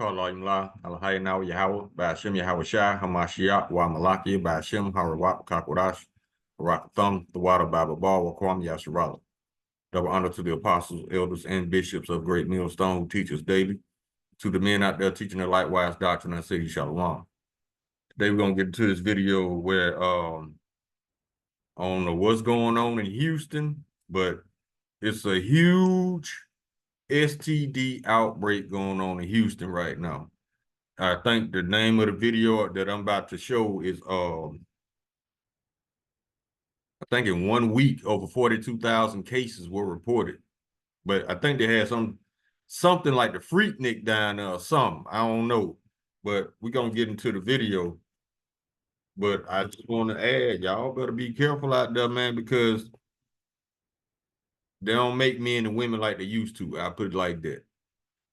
Karla Alhaina Yahweh, Bashim Yahweh Shai, Hamashiach, Wa Malaki, Bashim, Harawat, Kakwadash, Thumb, the water Bible Ball, Wakwam Yasharala. Double honor to the apostles, elders, and bishops of Great Millstone who teach us daily. To the men out there teaching their likewise doctrine and city Shalom. Today we're gonna get into this video where I don't know what's going on in Houston, but it's a huge STD outbreak going on in Houston right now. I think the name of the video that I'm about to show is I think in 1 week over 42,000 cases were reported. But I think they had something like the Freaknik down there or something. I don't know. But we're gonna get into the video. But I just want to add, y'all better be careful out there, man, because they don't make men and women like they used to. I put it like that.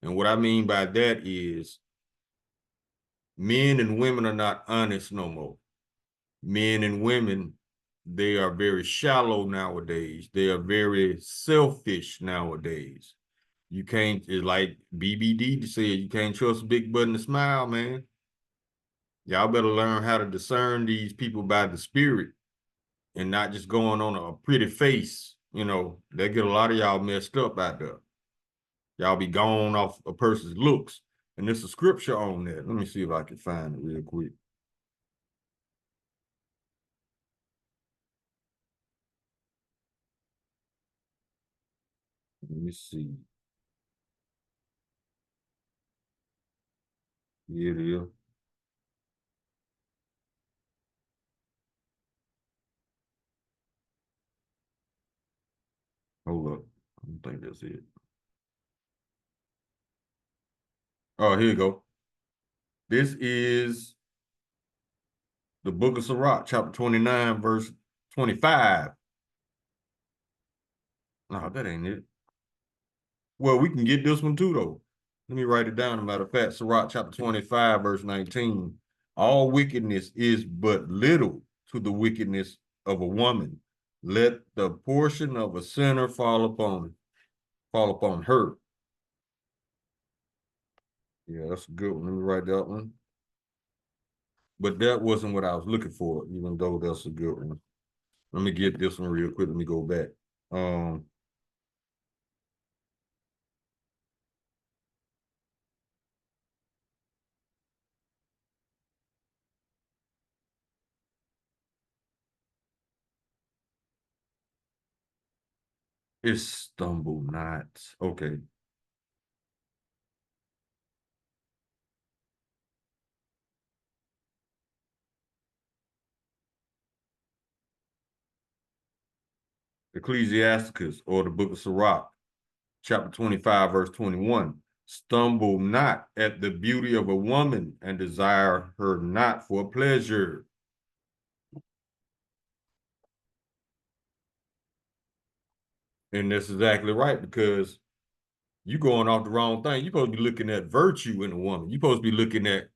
And what I mean by that is men and women are not honest no more. Men and women, they are very shallow nowadays. They are very selfish nowadays. You can't, it's like BBD said, you can't trust a big button to smile, man. Y'all better learn how to discern these people by the spirit and not just going on a pretty face. You know, they get a lot of y'all messed up out there. Y'all be gone off a person's looks. And there's a scripture on that. Let me see if I can find it real quick. Let me see. Here it is. Hold up. I don't think that's it. Oh, here you go. This is the book of Sirach, chapter 29, verse 25. No, that ain't it. Well, we can get this one too, though. Let me write it down. As a matter of fact, Sirach, chapter 25, verse 19. All wickedness is but little to the wickedness of a woman. Let the portion of a sinner fall upon her. Yeah, that's a good one. Let me write that one. But that wasn't what I was looking for, even though that's a good one. Let me get this one real quick. Let me go back. It's stumble not. Okay. Ecclesiasticus, or the book of Sirach, chapter 25, verse 21. Stumble not at the beauty of a woman and desire her not for pleasure. And that's exactly right, because you're going off the wrong thing. You're supposed to be looking at virtue in a woman. You're supposed to be looking at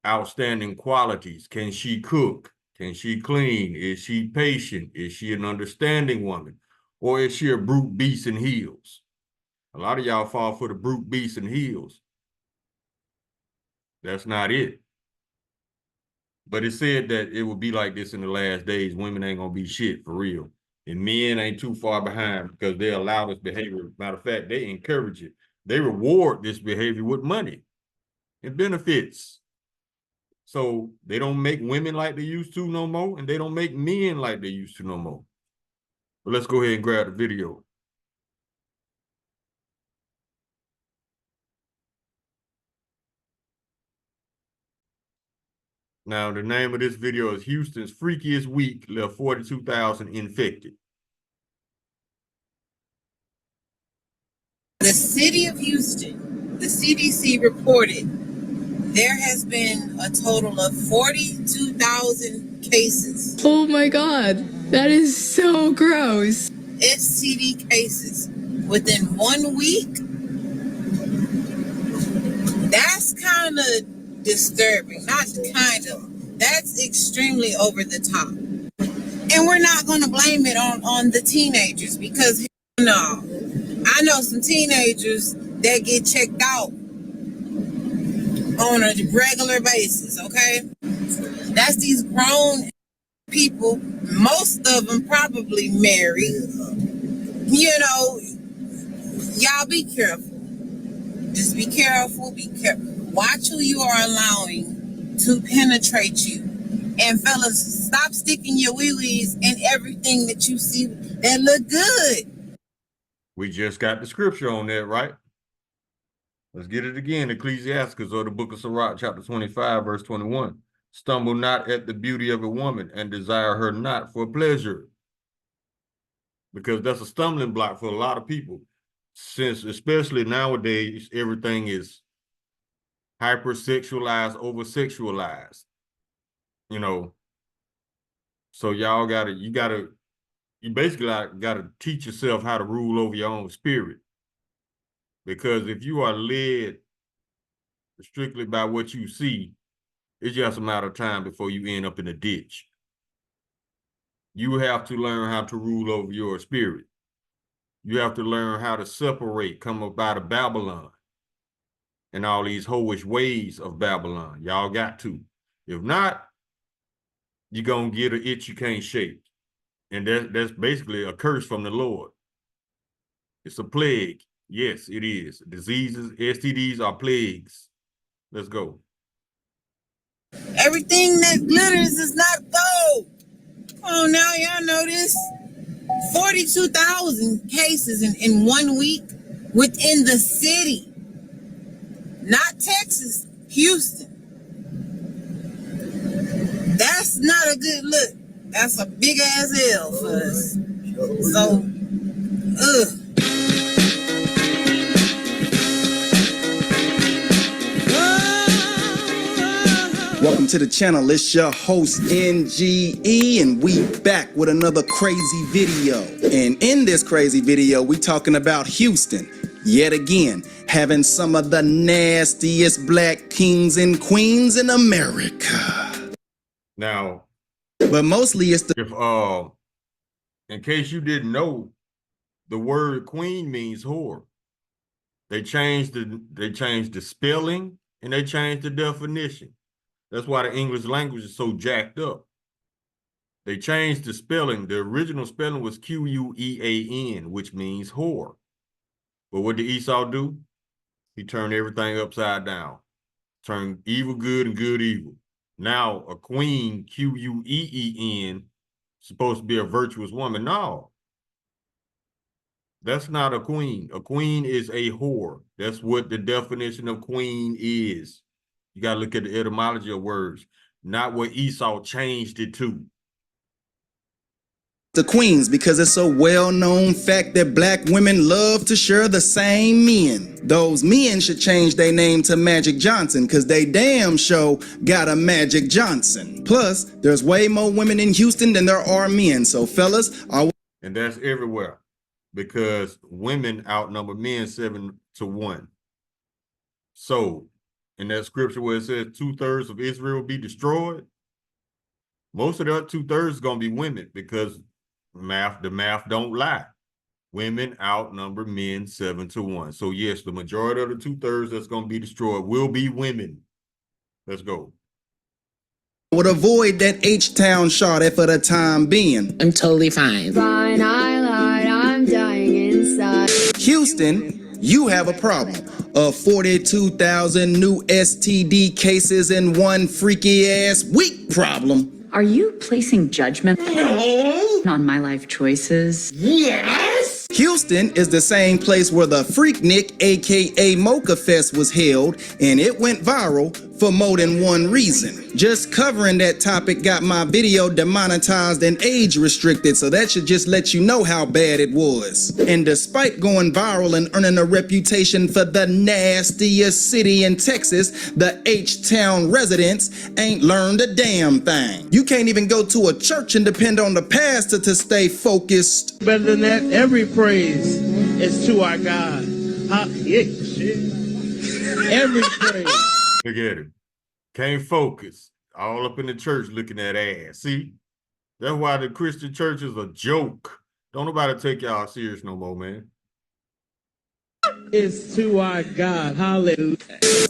outstanding qualities. Can she cook? Can she clean? Is she patient? Is she an understanding woman? Or is she a brute beast in heels? A lot of y'all fall for the brute beast in heels. That's not it. But it said that it would be like this in the last days. Women ain't gonna be shit for real. And men ain't too far behind because they allow this behavior. Matter of fact, they encourage it. They reward this behavior with money and benefits. So they don't make women like they used to no more, and they don't make men like they used to no more. But let's go ahead and grab the video. Now, the name of this video is Houston's Freakiest Week left 42,000 infected. The city of Houston, the CDC reported there has been a total of 42,000 cases. Oh my God, that is so gross. STD cases within 1 week. That's kind of disturbing. Not kind of. That's extremely over the top. And we're not going to blame it on the teenagers because, no. I know some teenagers that get checked out on a regular basis, okay? That's these grown people, most of them probably married. You know, y'all be careful. Just be careful, be careful. Watch who you are allowing to penetrate you. And fellas, stop sticking your wee-wees in everything that you see that look good. We just got the scripture on that, right? Let's get it again. Ecclesiastes or the book of Sirach, chapter 25, verse 21. Stumble not at the beauty of a woman and desire her not for pleasure. Because that's a stumbling block for a lot of people. Since especially nowadays, everything is hypersexualized, over-sexualized. You know, so y'all you basically gotta teach yourself how to rule over your own spirit. Because if you are led strictly by what you see, it's just a matter of time before you end up in a ditch. You have to learn how to rule over your spirit. You have to learn how to separate, come up out of Babylon and all these hoish ways of Babylon. Y'all got to. If not, you're going to get an itch you can't shake. And that's basically a curse from the Lord. It's a plague. Yes, it is. Diseases, STDs are plagues. Let's go. Everything that glitters is not gold. Oh, now y'all know this. 42,000 cases in 1 week within the city. Not Texas, Houston. That's not a good look. That's a big ass L for us. So, ugh. Welcome to the channel. It's your host NGE, and we back with another crazy video. And in this crazy video, we talking about Houston yet again, having some of the nastiest black kings and queens in America. Now, but mostly it's the if in case you didn't know, the word queen means whore. They changed the spelling and they changed the definition. That's why the English language is so jacked up. They changed the spelling. The original spelling was Quean, which means whore. But what did Esau do? He turned everything upside down. Turned evil good and good evil. Now a queen, Queen, supposed to be a virtuous woman. No. That's not a queen. A queen is a whore. That's what the definition of queen is. You got to look at the etymology of words, not what Esau changed it to. The queens, because it's a well-known fact that black women love to share the same men. Those men should change their name to Magic Johnson, because they damn sure got a Magic Johnson. Plus, there's way more women in Houston than there are men. So fellas, and that's everywhere, because women outnumber men 7-1. So in that scripture where it says 2/3 of Israel will be destroyed, most of the other 2/3 is going to be women, because the math don't lie. Women outnumber men 7-1. So yes, the majority of the 2/3 that's going to be destroyed will be women. Let's go. Would avoid that H-Town shot for the time being. I'm totally fine. Fine, I lied, I'm dying inside. Houston, you have a problem. Of 42,000 new STD cases in 1 freaky ass week problem. Are you placing judgment on my life choices? Yes! Houston is the same place where the Freaknik, aka Mocha Fest, was held, and it went viral for more than one reason. Just covering that topic got my video demonetized and age restricted, so that should just let you know how bad it was. And despite going viral and earning a reputation for the nastiest city in Texas, the H-Town residents ain't learned a damn thing. You can't even go to a church and depend on the pastor to stay focused. Better than that, every praise is to our God. Yeah, shit. Every praise. Look at him. Can't focus. All up in the church looking at ass. See? That's why the Christian church is a joke. Don't nobody take y'all serious no more, man. is to our God. Hallelujah.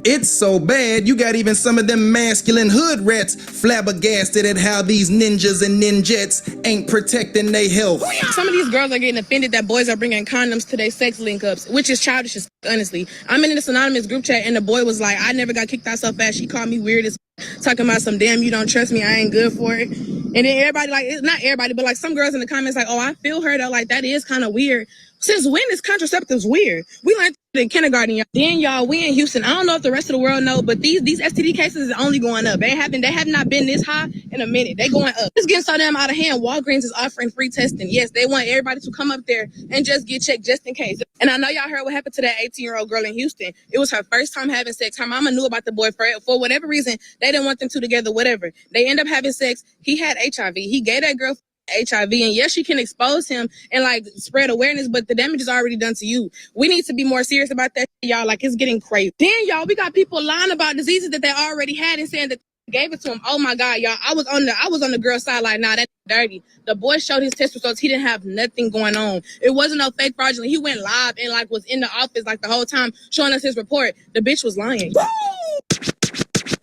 It's so bad, you got even some of them masculine hood rats flabbergasted at how these ninjas and ninjettes ain't protecting their health. Some of these girls are getting offended that boys are bringing condoms to their sex link-ups, which is childish, honestly. I'm in this anonymous group chat, and the boy was like, I never got kicked out so fast. She called me weird as talking about some, damn, you don't trust me, I ain't good for it. And then everybody, like, not everybody, but like some girls in the comments like, oh, I feel her though, like that is kind of weird. Since when is contraceptives weird? We learned in kindergarten, y'all. Then y'all, we in Houston. I don't know if the rest of the world know, but these STD cases is only going up. They have not been this high in a minute. They going up. It's getting so damn out of hand. Walgreens is offering free testing. Yes, they want everybody to come up there and just get checked just in case. And I know y'all heard what happened to that 18-year-old girl in Houston. It was her first time having sex. Her mama knew about the boy for whatever reason. They didn't want them two together, whatever. They end up having sex. He had HIV. He gave that girl HIV, and yes, she can expose him and like spread awareness, but the damage is already done to you. We need to be more serious about that, y'all. Like, it's getting crazy. Then, y'all, we got people lying about diseases that they already had and saying that they gave it to him. Oh my God, y'all. I was on the girl's side, like, nah, that's dirty. The boy showed his test results. He didn't have nothing going on. It wasn't no fake fraudulent. He went live and like was in the office like the whole time showing us his report. The bitch was lying.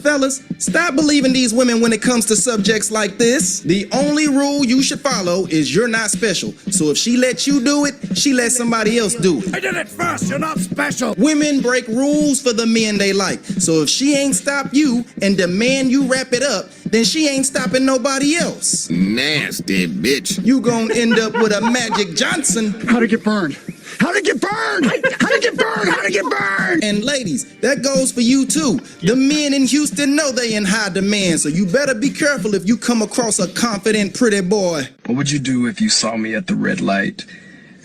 Fellas, stop believing these women when it comes to subjects like this. The only rule you should follow is you're not special. So if she lets you do it, she lets somebody else do it. I did it first, you're not special. Women break rules for the men they like. So if she ain't stop you and demand you wrap it up, then she ain't stopping nobody else. Nasty bitch. You gonna end up with a Magic Johnson. How'd it get burned? How'd it get burned? How'd it get burned? How'd it get burned? And ladies, that goes for you too. The men in Houston know they in high demand, so you better be careful if you come across a confident, pretty boy. What would you do if you saw me at the red light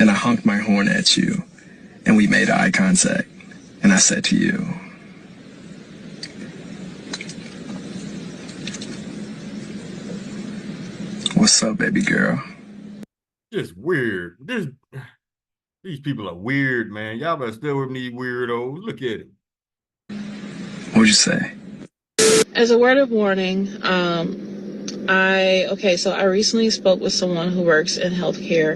and I honked my horn at you and we made eye contact and I said to you, "What's up, baby girl?" Just weird. These people are weird, man. Y'all better stay with these weirdos. Look at it. What'd you say? As a word of warning, I recently spoke with someone who works in healthcare,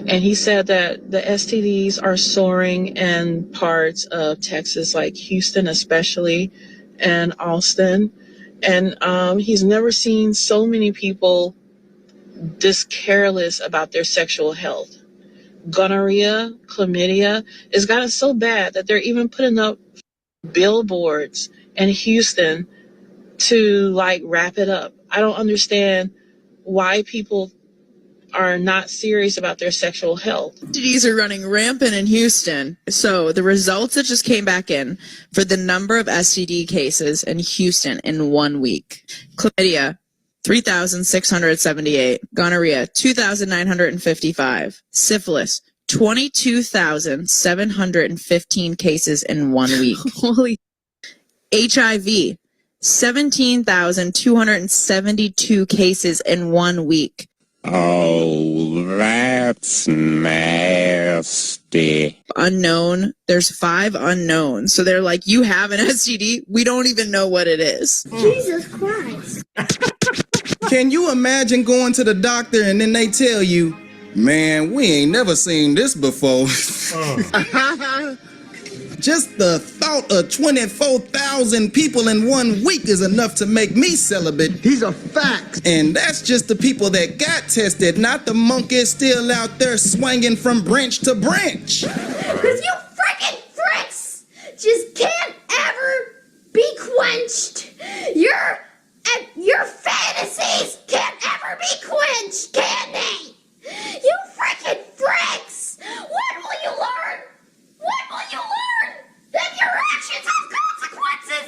and he said that the STDs are soaring in parts of Texas, like Houston especially, and Austin. And he's never seen so many people this careless about their sexual health. Gonorrhea, chlamydia, it's gotten so bad that they're even putting up billboards in Houston to like wrap it up. I don't understand why people are not serious about their sexual health. STDs are running rampant in Houston. So the results that just came back in for the number of STD cases in Houston in 1 week. Chlamydia, 3,678. Gonorrhea, 2,955. Syphilis, 22,715 cases in 1 week. Holy. HIV, 17,272 cases in 1 week. Oh, that's nasty. Unknown. There's 5 unknowns. So they're like, you have an STD? We don't even know what it is. Jesus Christ. Can you imagine going to the doctor and then they tell you, man, we ain't never seen this before. Just the thought of 24,000 people in 1 week is enough to make me celibate. These are facts. And that's just the people that got tested, not the monkeys still out there swinging from branch to branch. Because you freaking fricks just can't ever be quenched. Your fantasies can't ever be quenched, can they? You freaking fricks! When will you learn? When will you learn that your actions have consequences?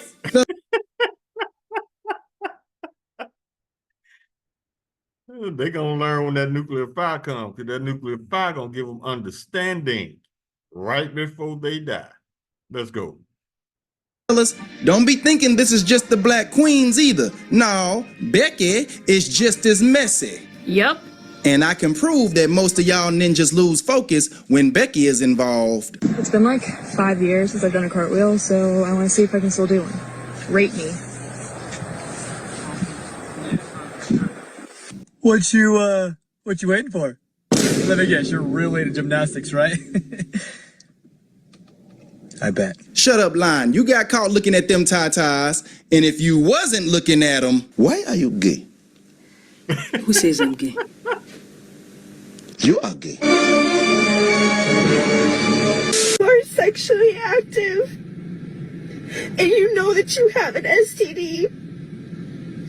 They gonna learn when that nuclear fire comes, because that nuclear fire gonna give them understanding right before they die. Let's go. Fellas, don't be thinking this is just the black queens either. No, Becky is just as messy. Yep. And I can prove that most of y'all ninjas lose focus when Becky is involved. It's been like 5 years since I've done a cartwheel, so I want to see if I can still do one. Rate me. What you waiting for? Let me guess, you're really into gymnastics, right? I bet. Shut up, line. You got caught looking at them tatas, and if you wasn't looking at them, why are you gay? Who says I'm gay? You are gay. You are sexually active, and you know that you have an STD,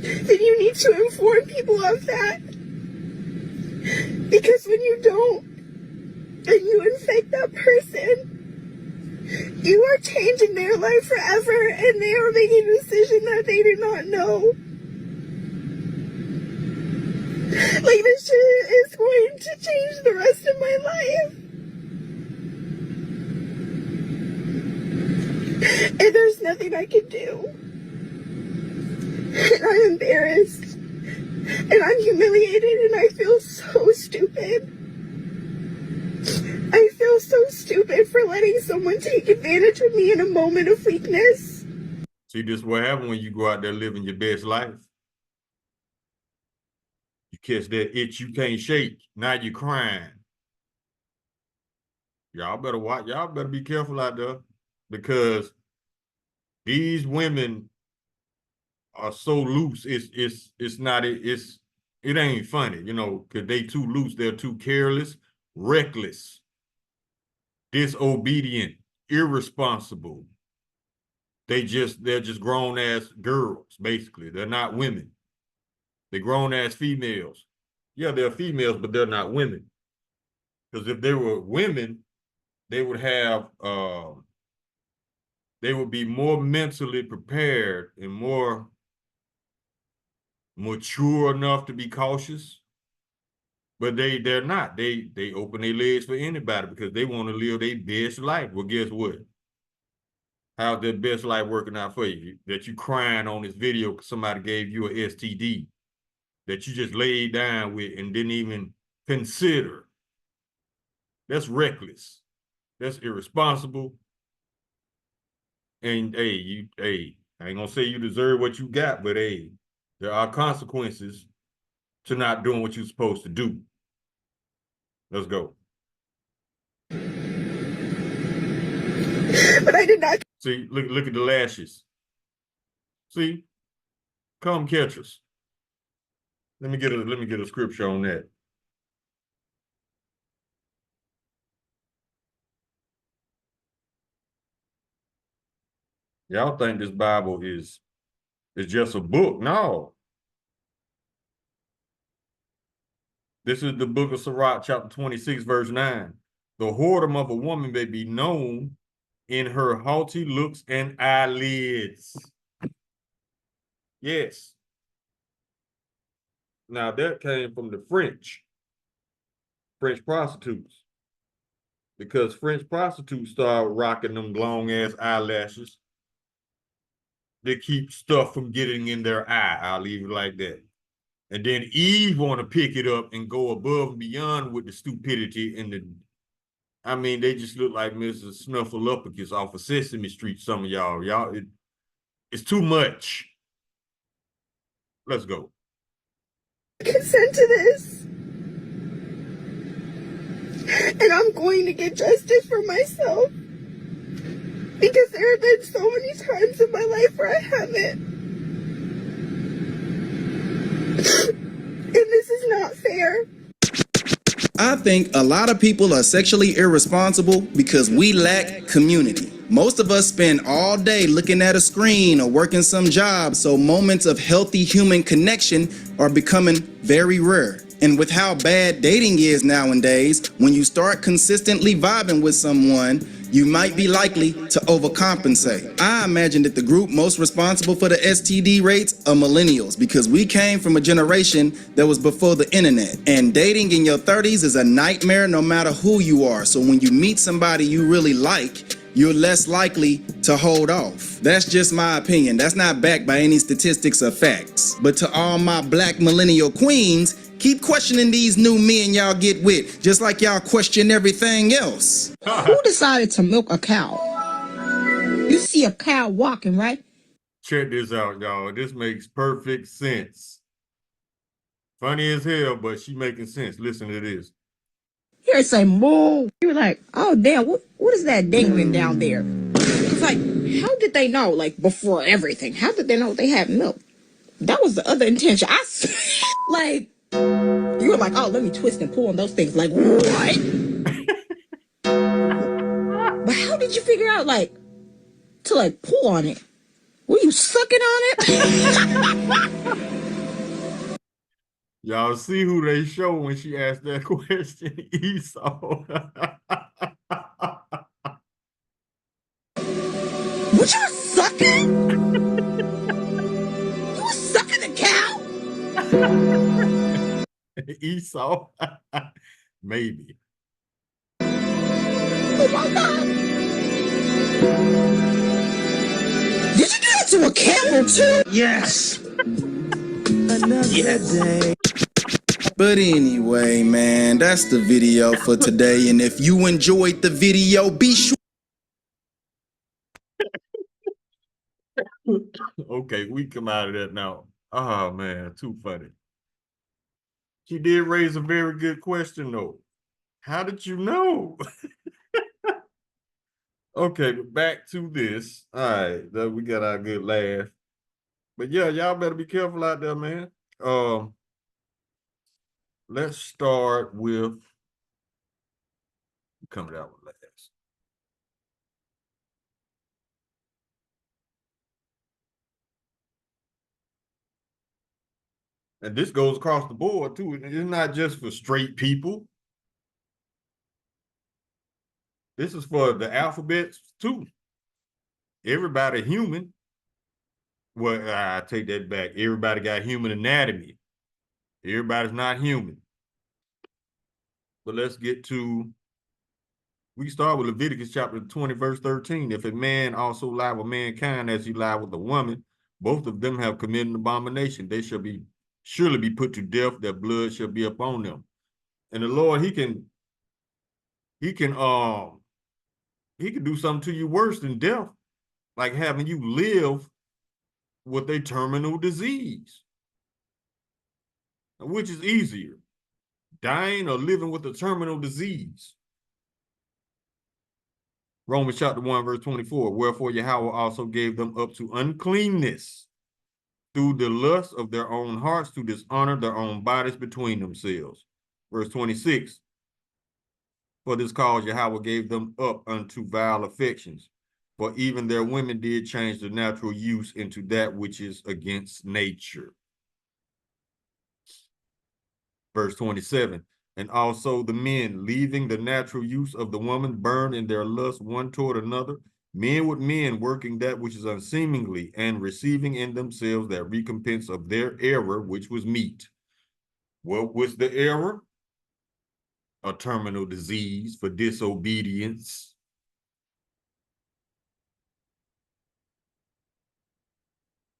then you need to inform people of that. Because when you don't, and you infect that person, you are changing their life forever, and they are making a decision that they do not know. Like, this shit is going to change the rest of my life. And there's nothing I can do. And I'm embarrassed. And I'm humiliated, and I feel so stupid. I feel so stupid for letting someone take advantage of me in a moment of weakness. See, this is what happens when you go out there living your best life. You catch that itch you can't shake. Now you're crying. Y'all better watch. Y'all better be careful out there, because these women are so loose. It ain't funny, you know, because they too loose. They're too careless, reckless, disobedient, irresponsible. They're just grown ass girls, basically. They're not women. They're grown ass females. Yeah, they're females, but they're not women. Because if they were women, they would have they would be more mentally prepared and more mature enough to be cautious. But they're not. They open their legs for anybody because they want to live their best life. Well, guess what? How's their best life working out for you? That you crying on this video because somebody gave you an STD that you just laid down with and didn't even consider. That's reckless. That's irresponsible. And I ain't gonna say you deserve what you got, but hey, there are consequences to not doing what you're supposed to do. Let's go. But I did not. See, look at the lashes. See, come catch us. Let me get a scripture on that. Y'all think this Bible is just a book? No. This is the book of Sirach, chapter 26, verse 9. The whoredom of a woman may be known in her haughty looks and eyelids. Yes. Now that came from the French prostitutes. Because French prostitutes started rocking them long ass eyelashes. They keep stuff from getting in their eye. I'll leave it like that. And then Eve want to pick it up and go above and beyond with the stupidity and they just look like Mrs. Snuffleupagus off of Sesame Street, some of y'all. It's too much. Let's go. Consent to this. And I'm going to get justice for myself. Because there have been so many times in my life where I haven't. And this is not fair. I think a lot of people are sexually irresponsible because we lack community. Most of us spend all day looking at a screen or working some job, so moments of healthy human connection are becoming very rare. And with how bad dating is nowadays, when you start consistently vibing with someone, you might be likely to overcompensate. I imagine that the group most responsible for the STD rates are millennials, because we came from a generation that was before the internet. And dating in your 30s is a nightmare no matter who you are. So when you meet somebody you really like, you're less likely to hold off. That's just my opinion. That's not backed by any statistics or facts. But to all my black millennial queens, keep questioning these new men y'all get with, just like y'all question everything else. Who decided to milk a cow? You see a cow walking, right? Check this out, y'all. This makes perfect sense. Funny as hell, but she making sense. Listen to this. Here it say moo. You were like, oh damn, what is that dangling down there? It's like, how did they know? Like, before everything, how did they know they had milk? That was the other intention. Like, you were like, oh, let me twist and pull on those things. Like, what? But how did you figure out, like, to, like, pull on it? Were you sucking on it? Y'all see who they show when she asked that question? Esau. What you sucking? You was sucking the cow? Esau. Maybe. Oh my God. Did you do that to a camel too? Yes. Another day. But anyway, man, that's the video for today. And if you enjoyed the video, be sure. Okay, we come out of that now. Oh man, too funny. She did raise a very good question though. How did you know? Okay, but back to this. All right, we got our good laugh. But yeah, y'all better be careful out there, man. Let's start with coming out with last. And this goes across the board too. It's not just for straight people. This is for the alphabets too. Everybody human. Well, I take that back. Everybody got human anatomy. Everybody's not human. But let's get to, we start with Leviticus chapter 20, verse 13. If a man also lie with mankind as he lie with a woman, both of them have committed an abomination. They shall be surely be put to death, their blood shall be upon them. And the Lord, he can do something to you worse than death, like having you live with a terminal disease. Which is easier, dying or living with a terminal disease? Romans chapter 1, verse 24. Wherefore Yahweh also gave them up to uncleanness through the lust of their own hearts, to dishonor their own bodies between themselves. Verse 26. For this cause Yahweh gave them up unto vile affections, for even their women did change the natural use into that which is against nature. Verse 27. And also the men, leaving the natural use of the woman, burned in their lust one toward another, men with men, working that which is unseemly, and receiving in themselves that recompense of their error, which was meat. What was the error? A terminal disease for disobedience.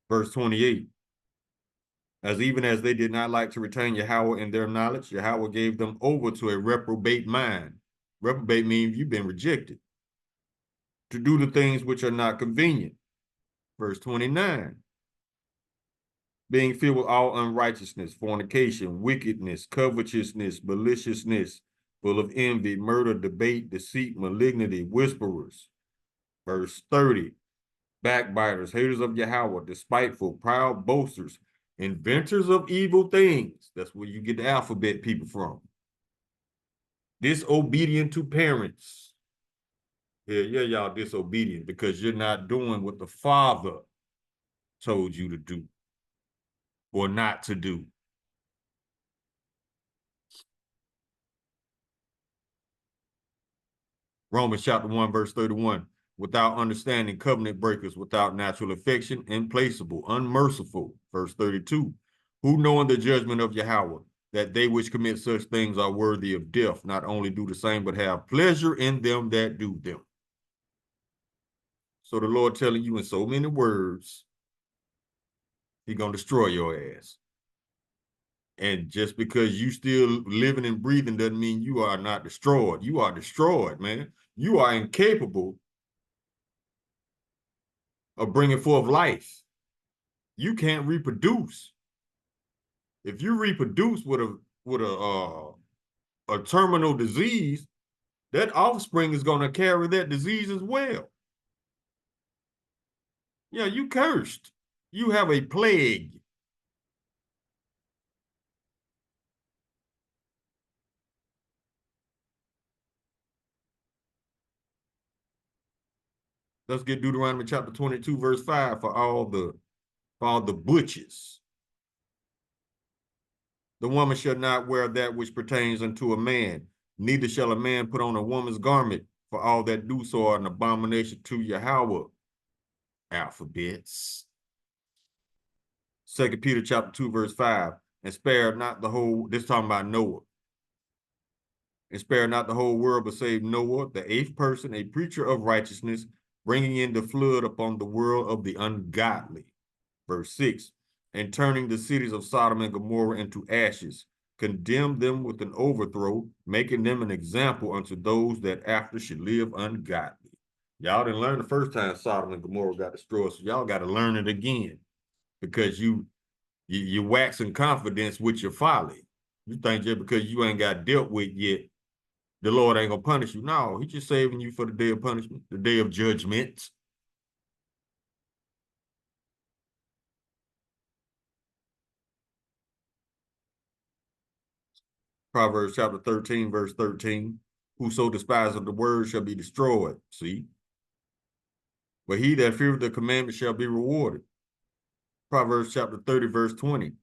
Verse 28. As even as they did not like to retain Yahweh in their knowledge, Yahweh gave them over to a reprobate mind. Reprobate means you've been rejected. To do the things which are not convenient. Verse 29. Being filled with all unrighteousness, fornication, wickedness, covetousness, maliciousness, full of envy, murder, debate, deceit, malignity, whisperers. Verse 30. Backbiters, haters of Yahweh, despiteful, proud boasters, inventors of evil things. That's where you get the alphabet people from. Disobedient to parents. Yeah, y'all disobedient because you're not doing what the Father told you to do or not to do. Romans chapter 1, verse 31. Without understanding, covenant breakers, without natural affection, implacable, unmerciful. Verse 32. Who knowing the judgment of Yahweh, that they which commit such things are worthy of death, not only do the same, but have pleasure in them that do them. So the Lord telling you in so many words, he's going to destroy your ass. And just because you still living and breathing doesn't mean you are not destroyed. You are destroyed, man. You are incapable of bringing forth life. You can't reproduce. If you reproduce with a terminal disease, that offspring is going to carry that disease as well. Yeah, you cursed. You have a plague. Let's get Deuteronomy chapter 22, verse 5 for all the butches. The woman shall not wear that which pertains unto a man, neither shall a man put on a woman's garment, for all that do so are an abomination to Yahweh. Alphabets. 2 Peter chapter 2, verse 5. And spare not the whole, this talking about Noah. And spare not the whole world, but save Noah, the eighth person, a preacher of righteousness, bringing in the flood upon the world of the ungodly. Verse 6. And turning the cities of Sodom and Gomorrah into ashes, condemned them with an overthrow, making them an example unto those that after should live ungodly. Y'all didn't learn the first time Sodom and Gomorrah got destroyed, so y'all got to learn it again, because you waxing confidence with your folly. You think just because you ain't got dealt with yet, the Lord ain't gonna punish you. No, he's just saving you for the day of punishment, the day of judgment. Proverbs chapter 13, verse 13. Whoso despiseth the word shall be destroyed. See? But he that feareth the commandment shall be rewarded. Proverbs chapter 30, verse 20.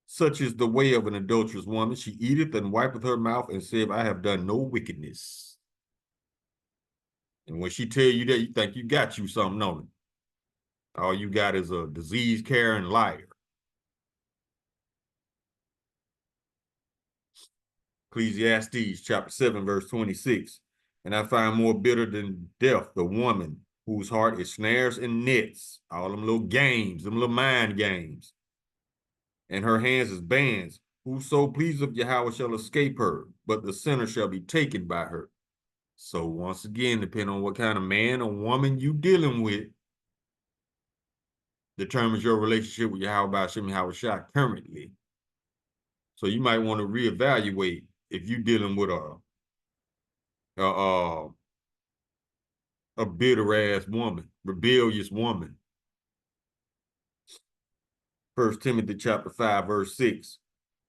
Such is the way of an adulterous woman. She eateth and wipeth her mouth and saith, I have done no wickedness. And when she tell you that, you think you got you something on it. All you got is a disease-carrying liar. Ecclesiastes chapter 7, verse 26. And I find more bitter than death the woman whose heart is snares and nets, all them little games, them little mind games. And her hands is bands. Whoso pleaseth Yahweh shall escape her, but the sinner shall be taken by her. So once again, depending on what kind of man or woman you dealing with, determines your relationship with Yahweh by Hashem Yahweh Shai currently. So you might want to reevaluate if you're dealing with a bitter ass woman, rebellious woman. 1 Timothy chapter 5, verse 6.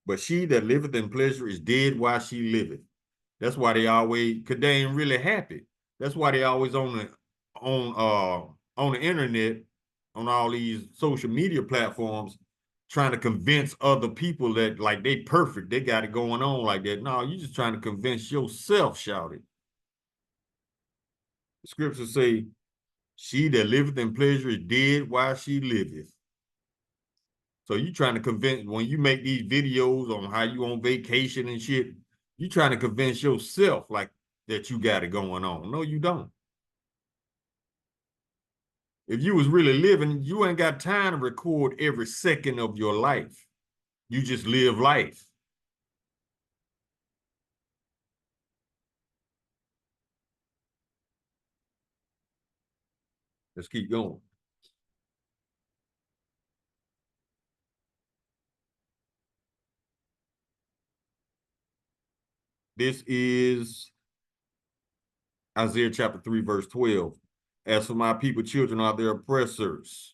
But she that liveth in pleasure is dead while she liveth. That's why they always, because they ain't really happy. That's why they always on the internet, on all these social media platforms, trying to convince other people that like they perfect, they got it going on like that. No, you just trying to convince yourself, shout it. The scriptures say, she that liveth in pleasure is dead while she liveth. So you trying to convince, when you make these videos on how you on vacation and shit, you trying to convince yourself like that you got it going on. No, you don't. If you was really living, you ain't got time to record every second of your life. You just live life. Let's keep going. This is Isaiah chapter 3, verse 12. As for my people, children are their oppressors,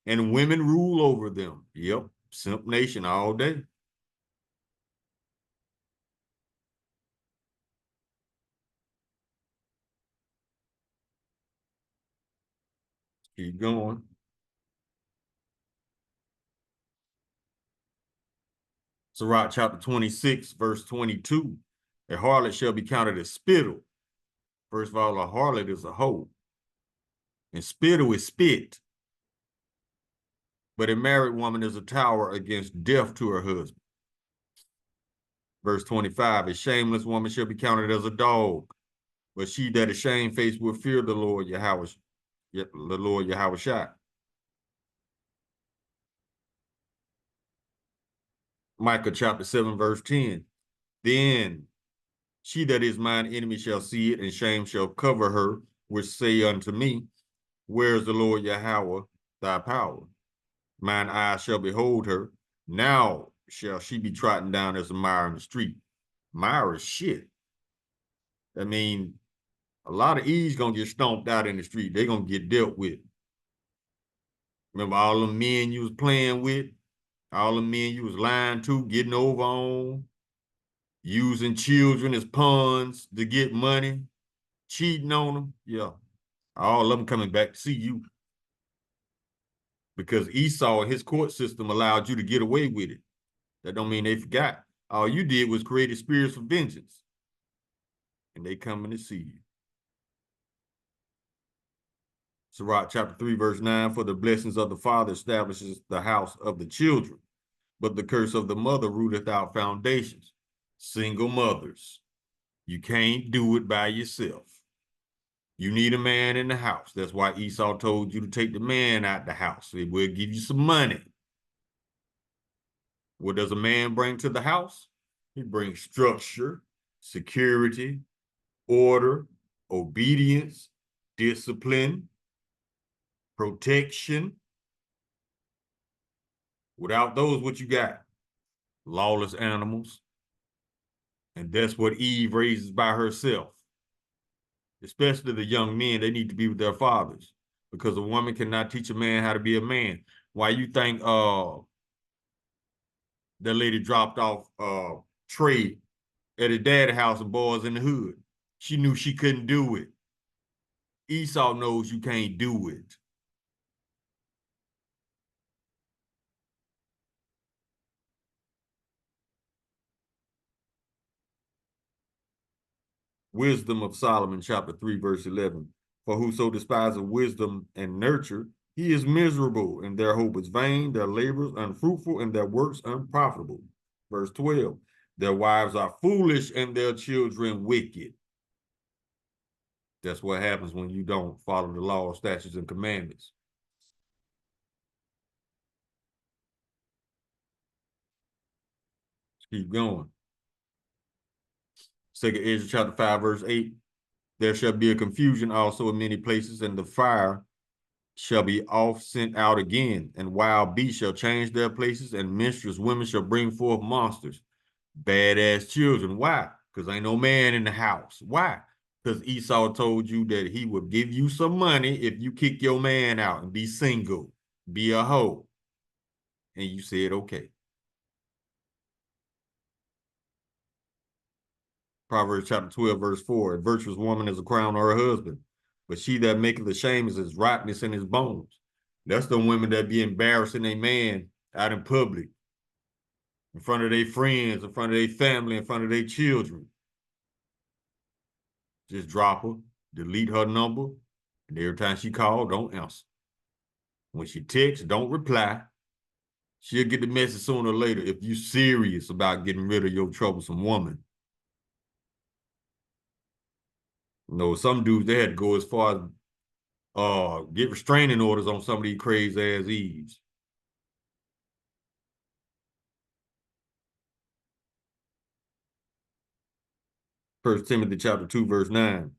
and women rule over them. Yep, simp nation all day. Keep going. Sirach chapter 26, verse 22. A harlot shall be counted as spittle. First of all, a harlot is a hoe, and spittle is spit. But a married woman is a tower against death to her husband. Verse 25, a shameless woman shall be counted as a dog, but she that is shamefaced will fear the Lord Yahweh Shai. Micah chapter 7, verse 10. Then she that is mine enemy shall see it, and shame shall cover her, which say unto me, where is the Lord Yahweh, thy power? Mine eyes shall behold her. Now shall she be trodden down as a mire in the street. Mire is shit. I mean, a lot of E's gonna get stomped out in the street. They're gonna get dealt with. Remember all them men you was playing with, all them men you was lying to, getting over on, using children as pawns to get money, cheating on them. Yeah, all of them coming back to see you. Because Esau and his court system allowed you to get away with it. That don't mean they forgot. All you did was create spirits of vengeance. And they coming to see you. Sirach chapter 3, verse 9, for the blessings of the father establishes the house of the children, but the curse of the mother rooteth out foundations. Single mothers, you can't do it by yourself. You need a man in the house. That's why Esau told you to take the man out the house. It will give you some money. What does a man bring to the house? He brings structure, security, order, obedience, discipline, protection. Without those, what you got? Lawless animals. And that's what Eve raises by herself. Especially the young men, they need to be with their fathers, because a woman cannot teach a man how to be a man. Why you think that lady dropped off Trey at his dad's house and boys in the hood? She knew she couldn't do it. Esau knows you can't do it. Wisdom of Solomon, chapter 3, verse 11. For whoso despises wisdom and nurture, he is miserable, and their hope is vain, their labors unfruitful, and their works unprofitable. Verse 12. Their wives are foolish, and their children wicked. That's what happens when you don't follow the law, statutes, and commandments. Let's keep going. 2 Ezra chapter 5, verse 8. There shall be a confusion also in many places, and the fire shall be oft sent out again, and wild beasts shall change their places, and minstrous women shall bring forth monsters, badass children. Why? Because ain't no man in the house. Why? Because Esau told you that he would give you some money if you kick your man out and be single, be a hoe. And you said, okay. Proverbs chapter 12, verse 4. A virtuous woman is a crown of her husband, but she that maketh the shame is his rottenness in his bones. That's the women that be embarrassing a man out in public, in front of their friends, in front of their family, in front of their children. Just drop her, delete her number, and every time she calls, don't answer. When she texts, don't reply. She'll get the message sooner or later if you're serious about getting rid of your troublesome woman. You know, some dudes, they had to go as far as get restraining orders on some of these crazy ass Eves. First Timothy chapter 2, verse 9.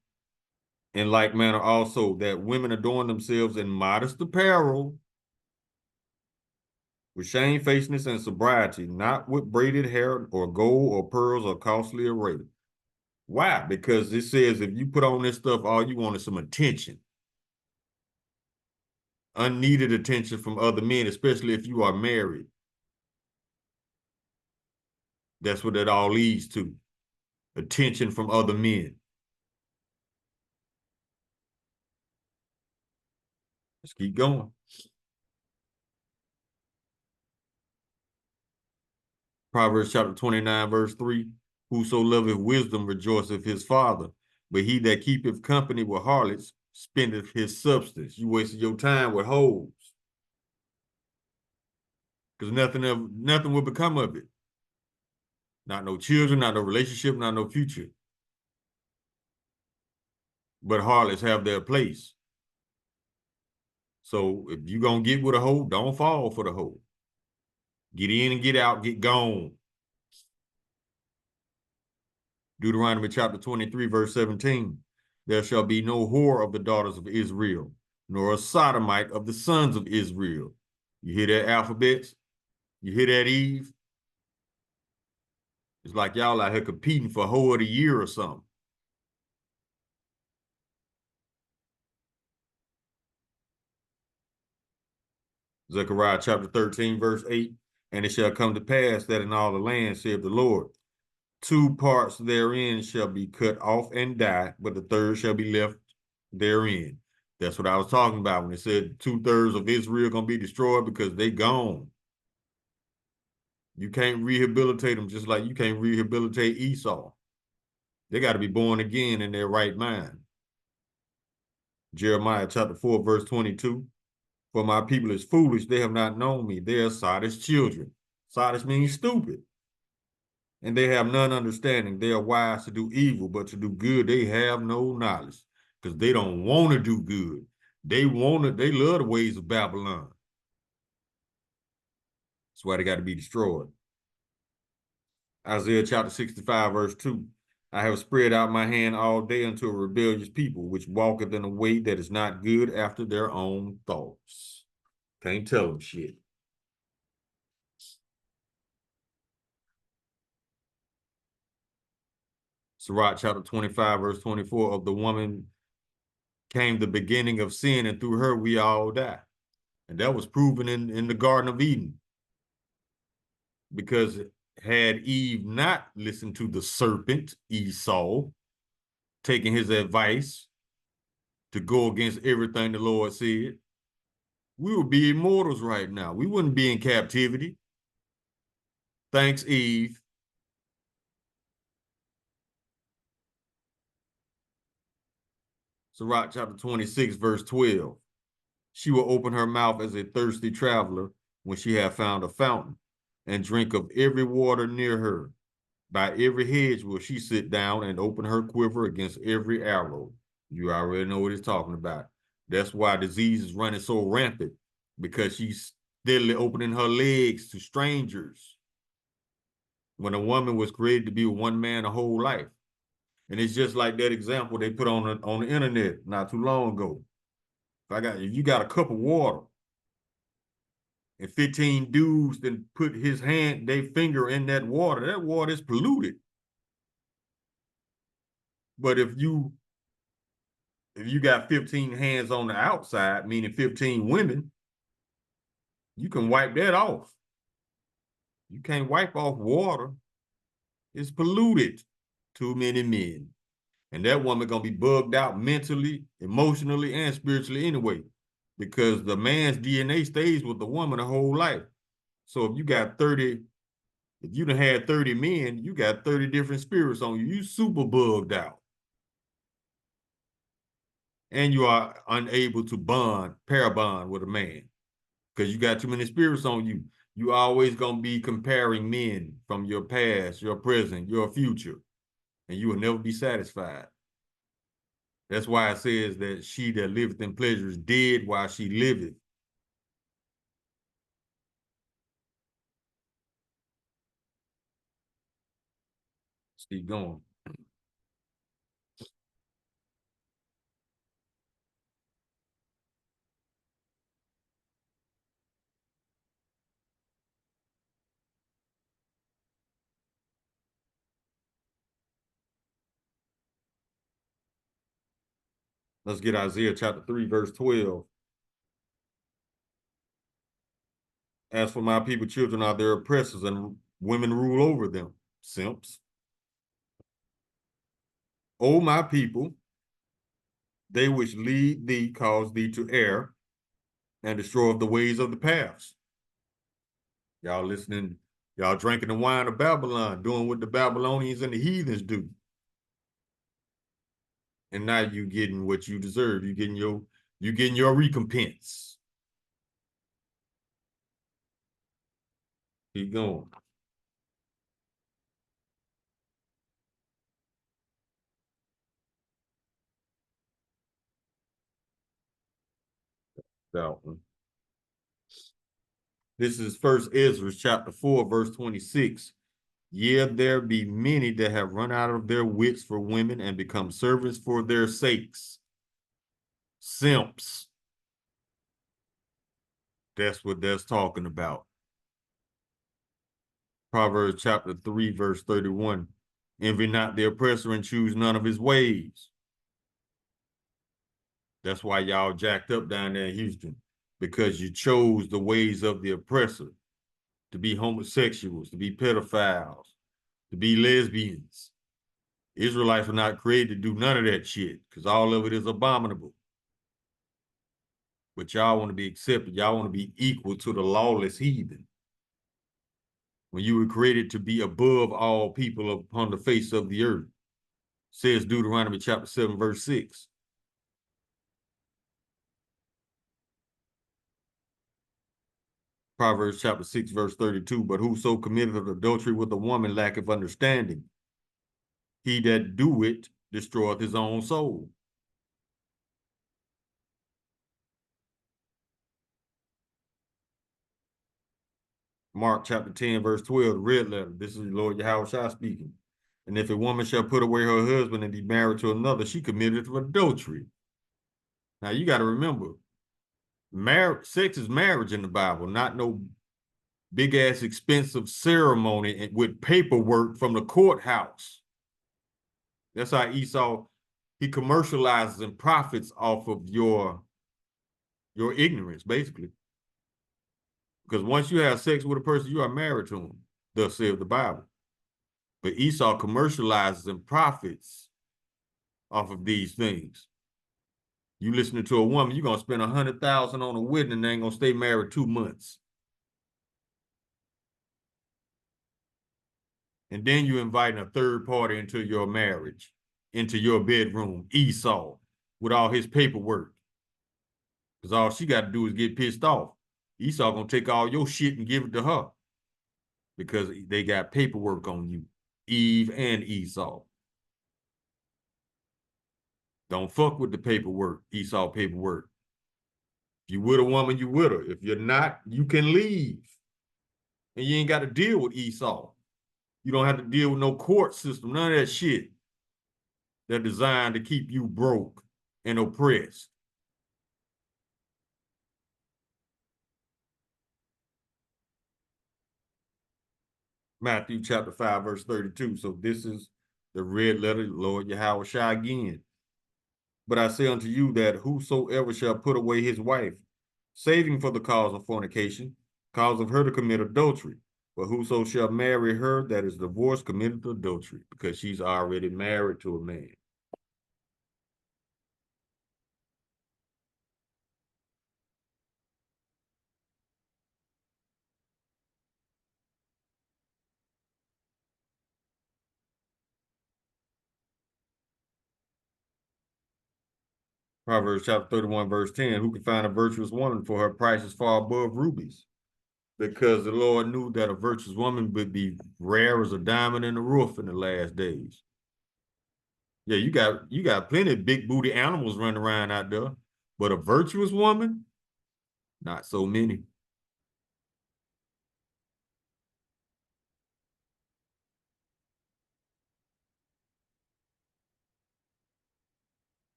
In like manner also that women adorn themselves in modest apparel, with shamefacedness and sobriety, not with braided hair or gold or pearls or costly array. Why? Because it says if you put on this stuff, all you want is some attention. Unneeded attention from other men, especially if you are married. That's what it all leads to. Attention from other men. Let's keep going. Proverbs chapter 29, verse 3. Whoso loveth wisdom rejoiceth his father, but he that keepeth company with harlots spendeth his substance. You wasted your time with hoes. Because nothing will become of it. Not no children, not no relationship, not no future. But harlots have their place. So if you're going to get with a hoe, don't fall for the hoe. Get in and get out, get gone. Deuteronomy chapter 23, verse 17. There shall be no whore of the daughters of Israel, nor a sodomite of the sons of Israel. You hear that, alphabets? You hear that, Eve? It's like y'all out here competing for hoe of the year or something. Zechariah chapter 13, verse 8. And it shall come to pass that in all the land, saith the Lord, 2 parts therein shall be cut off and die, but the third shall be left therein. That's what I was talking about when it said 2/3 of Israel are going to be destroyed because they gone. You can't rehabilitate them just like you can't rehabilitate Esau. They got to be born again in their right mind. Jeremiah chapter 4, verse 22. For my people is foolish, they have not known me. They are sottish children. Sottish means stupid. And they have none understanding. They are wise to do evil, but to do good, they have no knowledge. Because they don't want to do good. They love the ways of Babylon. That's why they got to be destroyed. Isaiah chapter 65, verse 2. I have spread out my hand all day unto a rebellious people, which walketh in a way that is not good after their own thoughts. Can't tell them shit. Sirach chapter 25, verse 24. Of the woman came the beginning of sin, and through her we all die. And that was proven in the Garden of Eden. Because had Eve not listened to the serpent, Esau, taking his advice to go against everything the Lord said, we would be immortals right now. We wouldn't be in captivity. Thanks, Eve. Sirach chapter 26, verse 12. She will open her mouth as a thirsty traveler when she hath found a fountain, and drink of every water near her. By every hedge will she sit down and open her quiver against every arrow. You already know what he's talking about. That's why disease is running so rampant, because she's steadily opening her legs to strangers. When a woman was created to be with one man a whole life. And it's just like that example they put on the internet not too long ago. If you got a cup of water and 15 dudes then put their finger in that water is polluted. But if you got 15 hands on the outside, meaning 15 women, you can wipe that off. You can't wipe off water. It's polluted. Too many men. And that woman gonna be bugged out mentally, emotionally, and spiritually anyway, because the man's DNA stays with the woman her whole life. So if you done had 30 men, you got 30 different spirits on you. You super bugged out. And you are unable to pair bond with a man because you got too many spirits on you. You always gonna be comparing men from your past, your present, your future, and you will never be satisfied. That's why it says that she that liveth in pleasure is dead while she liveth. Let's keep going. Let's get Isaiah chapter 3, verse 12. As for my people, children are their oppressors, and women rule over them. Simps. O my people, they which lead thee cause thee to err, and destroy the ways of the paths. Y'all listening, y'all drinking the wine of Babylon, doing what the Babylonians and the heathens do. And now you getting what you deserve. You getting your recompense. Keep going. That one. This is First Ezra chapter 4, verse 26. Yea, there be many that have run out of their wits for women and become servants for their sakes. Simps. That's what that's talking about. Proverbs chapter 3, verse 31. Envy not the oppressor and choose none of his ways. That's why y'all jacked up down there in Houston. because you chose the ways of the oppressor, to be homosexuals, to be pedophiles, to be lesbians. Israelites were not created to do none of that shit because all of it is abominable. But y'all want to be accepted. Y'all want to be equal to the lawless heathen. When you were created to be above all people upon the face of the earth, says Deuteronomy chapter 7, verse 6. Proverbs chapter 6, verse 32. But whoso committeth adultery with a woman lacketh understanding. He that do it destroyeth his own soul. Mark chapter 10, verse 12, the red letter. This is Lord Yahushua speaking. And if a woman shall put away her husband and be married to another, she committed adultery. Now you got to remember, sex is marriage in the Bible, not no big ass expensive ceremony with paperwork from the courthouse. That's how Esau, he commercializes and profits off of your ignorance, basically. Because once you have sex with a person, you are married to him, thus saith the Bible. But Esau commercializes and profits off of these things. You listening to a woman, you're going to spend $100,000 on a wedding and they ain't going to stay married 2 months. And then you inviting a third party into your marriage, into your bedroom, Esau, with all his paperwork. Because all she got to do is get pissed off. Esau going to take all your shit and give it to her. Because they got paperwork on you, Eve and Esau. Don't fuck with the paperwork, Esau paperwork. If you with a woman, you with her. If you're not, you can leave. And you ain't got to deal with Esau. You don't have to deal with no court system, none of that shit. They're designed to keep you broke and oppressed. Matthew chapter 5, verse 32. So this is the red letter, Lord Yahushua again. But I say unto you that whosoever shall put away his wife, saving for the cause of fornication, cause of her to commit adultery. But whoso shall marry her that is divorced committed adultery, because she's already married to a man. Proverbs chapter 31, verse 10, who can find a virtuous woman, for her price is far above rubies? Because the Lord knew that a virtuous woman would be rare as a diamond in the rough in the last days. Yeah, you got plenty of big booty animals running around out there, but a virtuous woman, not so many.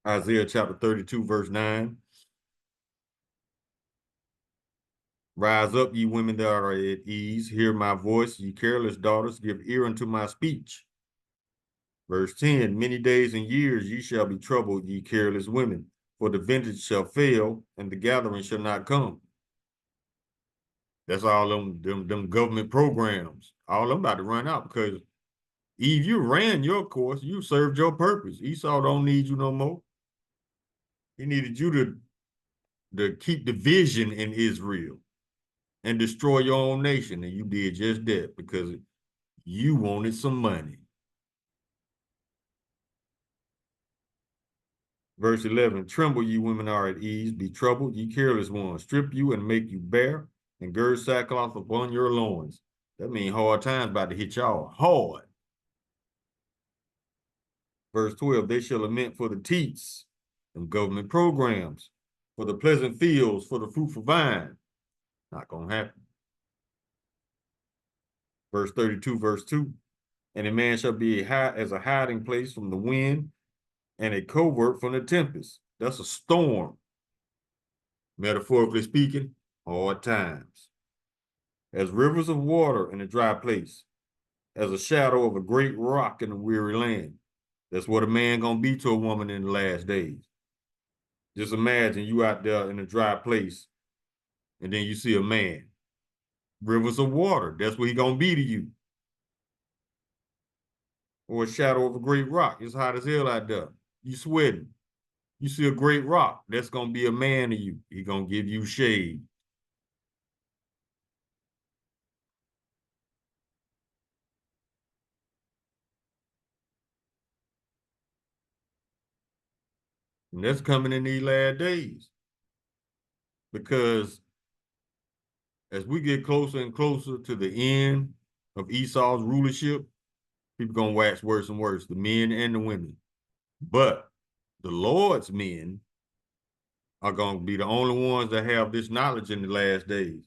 Isaiah chapter 32, verse 9. Rise up, ye women that are at ease, hear my voice, ye careless daughters, give ear unto my speech. Verse 10, many days and years ye shall be troubled, ye careless women, for the vintage shall fail, and the gathering shall not come. That's all them government programs. All them about to run out because Eve, you ran your course, you served your purpose. Esau don't need you no more. He needed you to keep division in Israel and destroy your own nation. And you did just that because you wanted some money. Verse 11, tremble, ye women are at ease, be troubled, ye careless ones, strip you and make you bare, and gird sackcloth upon your loins. That means hard times about to hit y'all hard. Verse 12, they shall lament for the teats and government programs, for the pleasant fields, for the fruitful vine. Not going to happen. Verse 32, verse 2, and a man shall be as a hiding place from the wind and a covert from the tempest. That's a storm. Metaphorically speaking, hard times. As rivers of water in a dry place, as a shadow of a great rock in a weary land. That's what a man gonna be to a woman in the last days. Just imagine you out there in a dry place And then you see a man. Rivers of water, that's what he gonna be to you. Or a shadow of a great rock. It's hot as hell out there. You sweating. You see a great rock, that's gonna be a man to you. He gonna give you shade. And that's coming in these last days. Because as we get closer and closer to the end of Esau's rulership, people gonna wax worse and worse, the men and the women. But the Lord's men are gonna be the only ones that have this knowledge in the last days.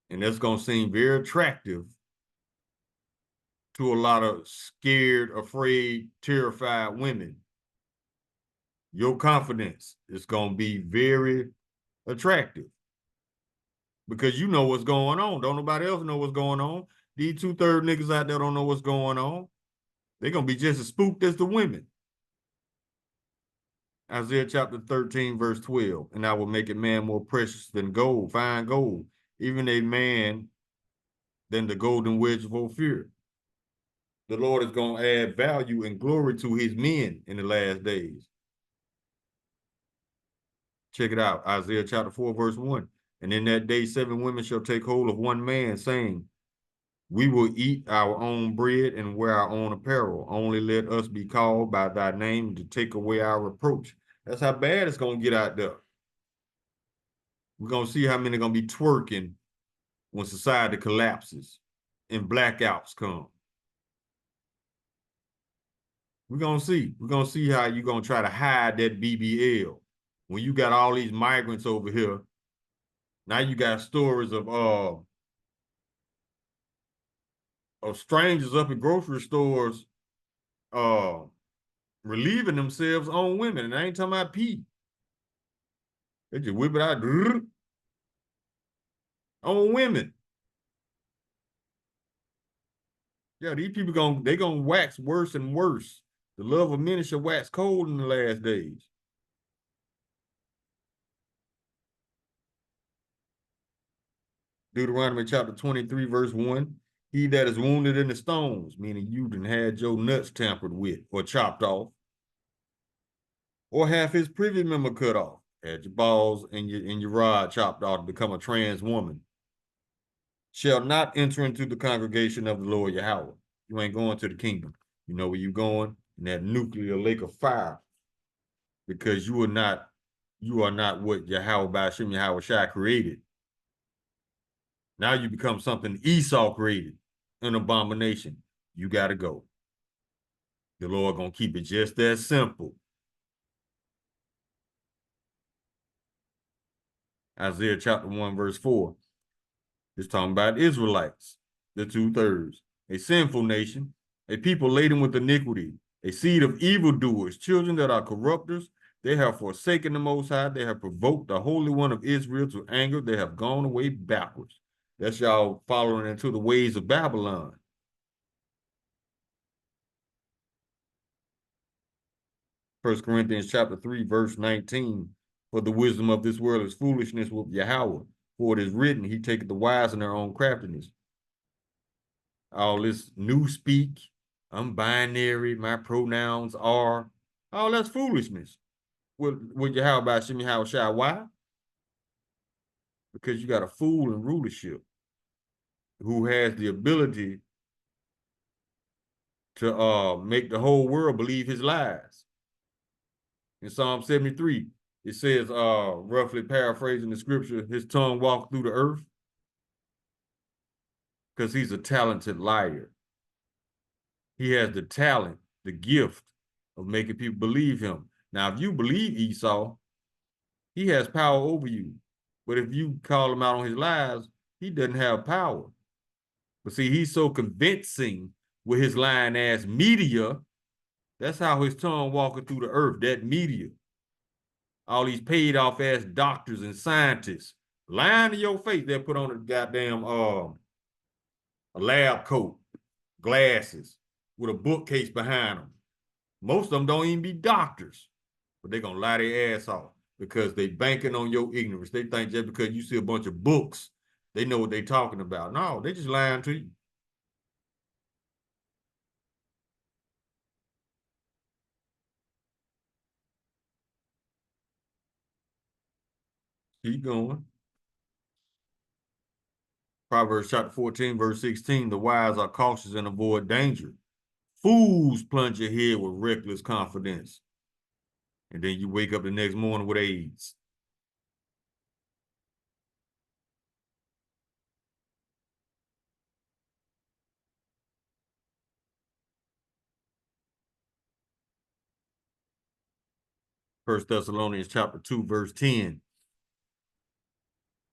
And that's gonna seem very attractive to a lot of scared, afraid, terrified women. Your confidence is gonna be very attractive because you know what's going on. Don't nobody else know what's going on. These 2/3 niggas out there don't know what's going on. They're gonna be just as spooked as the women. Isaiah chapter 13, verse 12. And I will make a man more precious than gold, fine gold, even a man than the golden wedge of Ophir. The Lord is gonna add value and glory to his men in the last days. Check it out, Isaiah chapter 4, verse 1. And in that day, 7 women shall take hold of one man, saying, we will eat our own bread and wear our own apparel. Only let us be called by thy name to take away our reproach. That's how bad it's going to get out there. We're going to see how many are going to be twerking when society collapses and blackouts come. We're going to see. We're going to see how you're going to try to hide that BBL. When you got all these migrants over here, now you got stories of strangers up at grocery stores relieving themselves on women. And I ain't talking about pee. They just whip it out on women. Yeah, these people they gonna wax worse and worse. The love of many shall wax cold in the last days. Deuteronomy chapter 23, verse 1. He that is wounded in the stones, meaning you done had your nuts tampered with or chopped off, or have his privy member cut off, had your balls and your rod chopped off to become a trans woman, shall not enter into the congregation of the Lord Yahweh. You ain't going to the kingdom. You know where you going? In that nuclear lake of fire. Because you are not what Yahweh Bashim Yahweh Shai created. Now you become something Esau created, an abomination. You got to go. The Lord gonna keep it just that simple. Isaiah chapter 1, verse 4. It's talking about Israelites, the 2/3, a sinful nation, a people laden with iniquity, a seed of evildoers, children that are corrupters. They have forsaken the Most High. They have provoked the Holy One of Israel to anger. They have gone away backwards. That's y'all following into the ways of Babylon. 1 Corinthians chapter 3, verse 19. For the wisdom of this world is foolishness with Yahweh. For it is written, he taketh the wise in their own craftiness. All this new speak, I'm binary, my pronouns are, all that's foolishness. With Yahweh by Shemi Shai. Why? Because you got a fool in rulership who has the ability to make the whole world believe his lies. In Psalm 73, it says, roughly paraphrasing the scripture, his tongue walked through the earth because he's a talented liar. He has the talent, the gift of making people believe him. Now, if you believe Esau, he has power over you. But if you call him out on his lies, he doesn't have power. But see, he's so convincing with his lying ass media. That's how his tongue walking through the earth, that media. All these paid off ass doctors and scientists lying to your face. They'll put on a goddamn a lab coat, glasses with a bookcase behind them. Most of them don't even be doctors, but they're gonna lie their ass off. because they banking on your ignorance. They think just because you see a bunch of books, they know what they talking about. No, they just lying to you. Keep going. Proverbs chapter 14, verse 16, the wise are cautious and avoid danger. Fools plunge ahead with reckless confidence. And then you wake up the next morning with AIDS. First Thessalonians chapter 2, verse 10.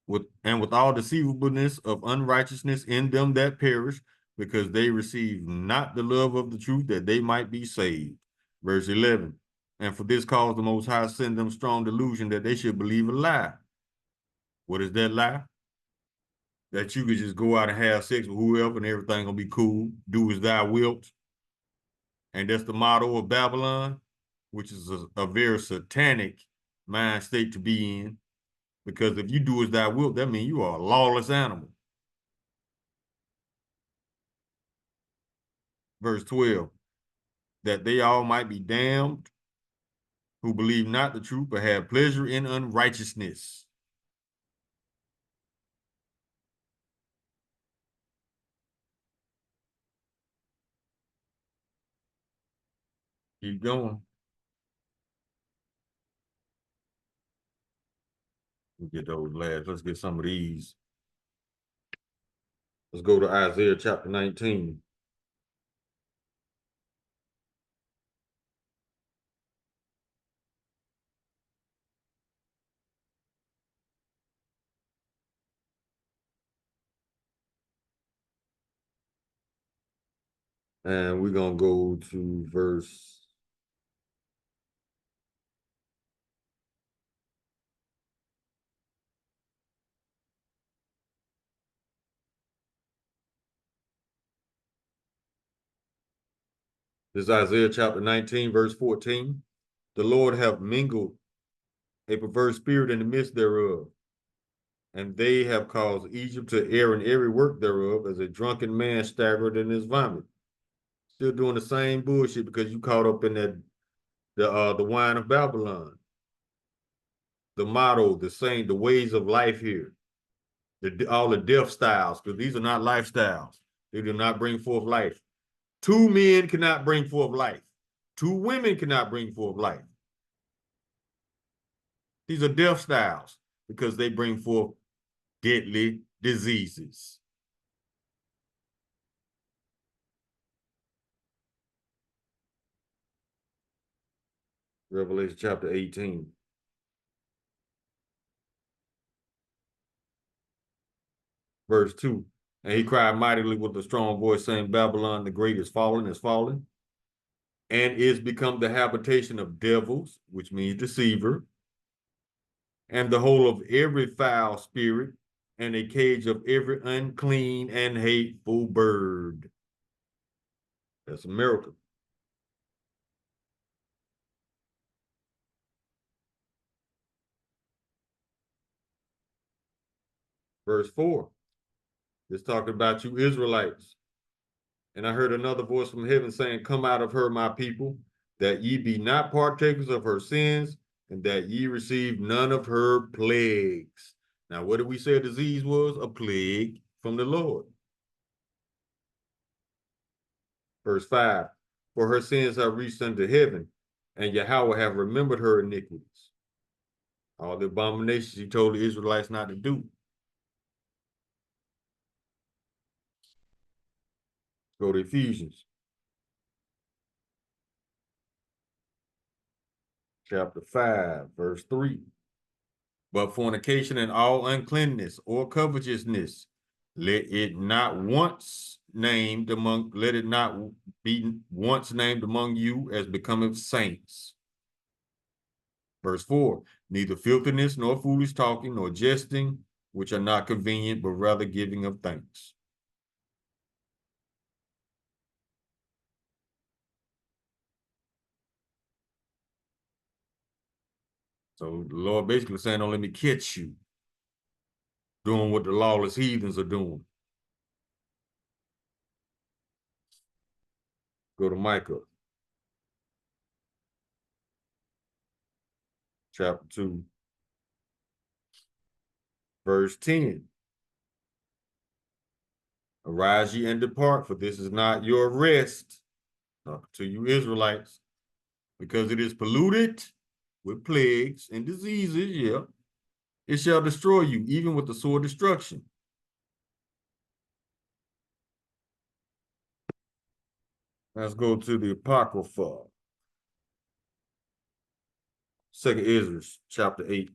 With all deceivableness of unrighteousness in them that perish, because they receive not the love of the truth, that they might be saved. Verse 11. And for this cause the Most High send them strong delusion that they should believe a lie. What is that lie? That you could just go out and have sex with whoever and everything gonna be cool. Do as thou wilt. And that's the motto of Babylon, which is a very satanic mind state to be in. Because if you do as thou wilt, that means you are a lawless animal. Verse 12, that they all might be damned who believe not the truth, but have pleasure in unrighteousness. Keep going. We'll get those last. Let's get some of these. Let's go to Isaiah chapter 19. And we're going to go to verse 19, verse 14. The Lord hath mingled a perverse spirit in the midst thereof, and they have caused Egypt to err in every work thereof, as a drunken man staggered in his vomit. Still doing the same bullshit because you caught up in that the wine of Babylon. The motto, the same, the ways of life here, all the death styles, because these are not lifestyles. They do not bring forth life. Two men cannot bring forth life. Two women cannot bring forth life. These are death styles because they bring forth deadly diseases. Revelation chapter 18. Verse 2. And he cried mightily with a strong voice, saying, Babylon the great is fallen, and is become the habitation of devils, which means deceiver, and the whole of every foul spirit, and a cage of every unclean and hateful bird. That's a miracle. Verse 4. It's talking about you Israelites. And I heard another voice from heaven saying, come out of her, my people, that ye be not partakers of her sins, and that ye receive none of her plagues. Now, what did we say a disease was? A plague from the Lord. Verse 5, for her sins have reached unto heaven, and Yahweh have remembered her iniquities. All the abominations he told the Israelites not to do. Go to Ephesians. Chapter 5, verse 3. But fornication and all uncleanness or covetousness, let it not be once named among you as becometh saints. Verse 4, neither filthiness, nor foolish talking, nor jesting, which are not convenient, but rather giving of thanks. So the Lord basically saying, don't let me catch you doing what the lawless heathens are doing. Go to Micah. Chapter 2, verse 10. Arise ye and depart, for this is not your rest. To you Israelites, because it is polluted with plagues and diseases, yeah. It shall destroy you, even with the sword destruction. Let's go to the Apocrypha. 2nd Ezra, chapter 8.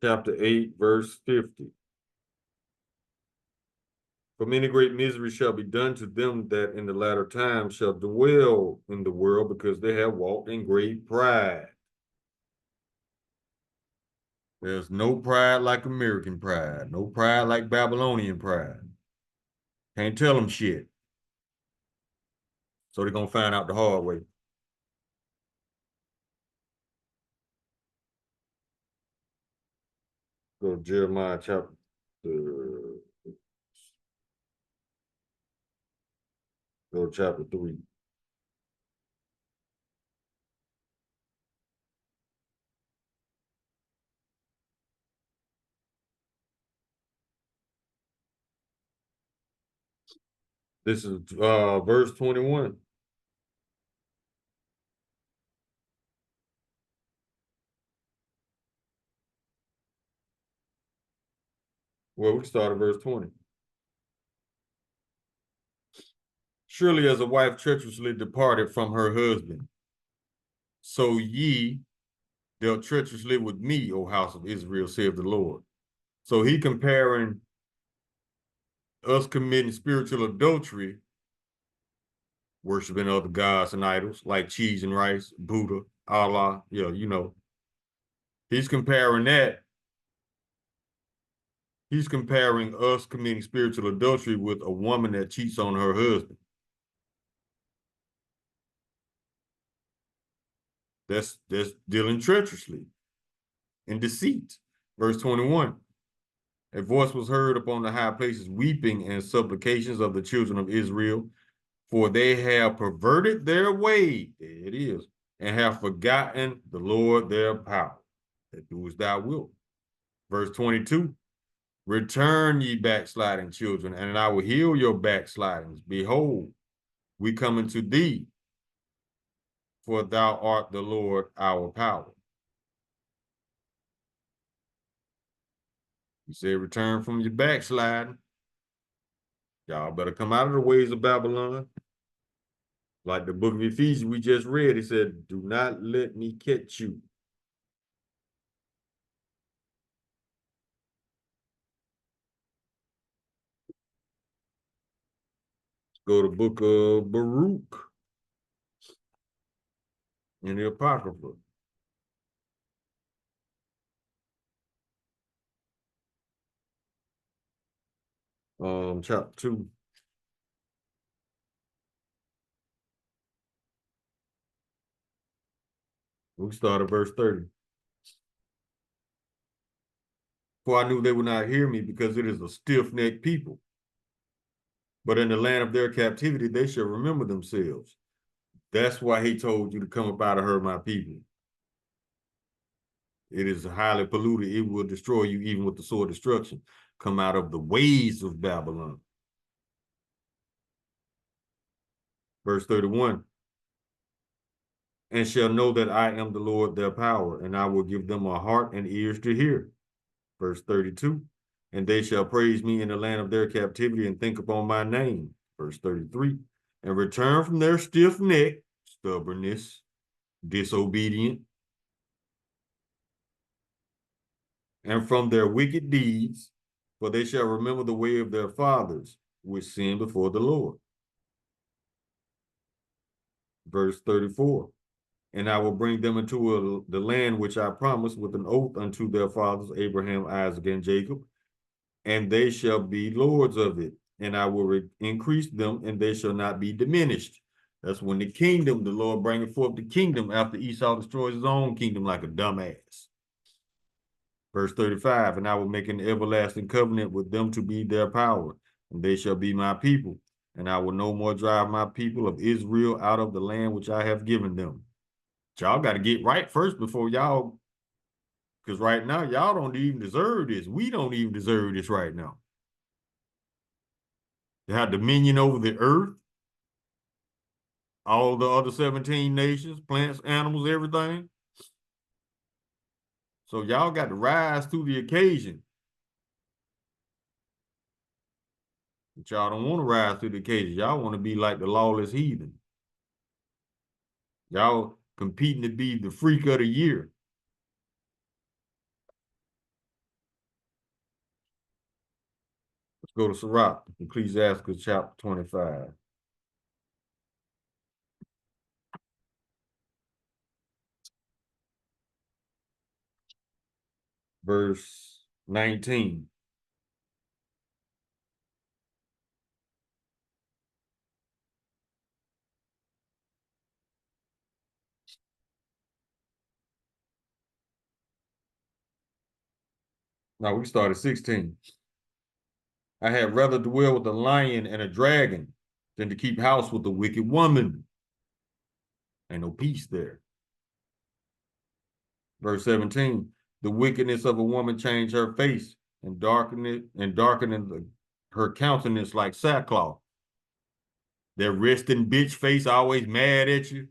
Chapter 8, verse 50. For many great miseries shall be done to them that in the latter time shall dwell in the world, because they have walked in great pride. There's no pride like American pride, no pride like Babylonian pride. Can't tell them shit. So they're going to find out the hard way. Go to Jeremiah chapter, go to chapter 3. This is verse 21. Well, we start at verse 20. Surely as a wife treacherously departed from her husband, so ye dealt treacherously with me, O house of Israel, saith the Lord. So he comparing us committing spiritual adultery, worshiping other gods and idols like cheese and rice, Buddha, Allah, yeah, you know. He's comparing that. He's comparing us committing spiritual adultery with a woman that cheats on her husband. That's dealing treacherously in deceit. Verse 21. A voice was heard upon the high places, weeping and supplications of the children of Israel, for they have perverted their way, there it is, and have forgotten the Lord their power, that doest thou wilt. Verse 22, return ye backsliding children, and I will heal your backslidings. Behold, we come unto thee, for thou art the Lord our power. He said, return from your backsliding. Y'all better come out of the ways of Babylon. Like the book of Ephesians we just read, he said, do not let me catch you. Go to the book of Baruch in the Apocrypha. Chapter 2. We start at verse 30. For I knew they would not hear me, because it is a stiff-necked people. But in the land of their captivity, they shall remember themselves. That's why he told you to come up out of her, my people. It is highly polluted. It will destroy you even with the sword destruction. Come out of the ways of Babylon. Verse 31. And shall know that I am the Lord their power, and I will give them a heart and ears to hear. Verse 32. And they shall praise me in the land of their captivity and think upon my name. Verse 33. And return from their stiff neck, stubbornness, disobedient, and from their wicked deeds, for they shall remember the way of their fathers, which sinned before the Lord. Verse 34. and I will bring them into the land which I promised with an oath unto their fathers, Abraham, Isaac, and Jacob, and they shall be lords of it, and I will increase them, and they shall not be diminished. That's when the kingdom, the Lord bringeth forth the kingdom after Esau destroys his own kingdom like a dumbass. Verse 35, and I will make an everlasting covenant with them to be their power, and they shall be my people. And I will no more drive my people of Israel out of the land which I have given them. Y'all got to get right first before y'all, because right now, y'all don't even deserve this. We don't even deserve this right now. To have dominion over the earth, all the other 17 nations, plants, animals, everything. So y'all got to rise to the occasion. But y'all don't want to rise to the occasion. Y'all want to be like the lawless heathen. Y'all competing to be the freak of the year. Let's go to Sirach, Ecclesiastes chapter 25. Verse 19. Now we started 16. I had rather dwell with a lion and a dragon than to keep house with a wicked woman. Ain't no peace there. Verse 17, the wickedness of a woman changed her face and darkening her countenance like sackcloth. That resting bitch face always mad at you.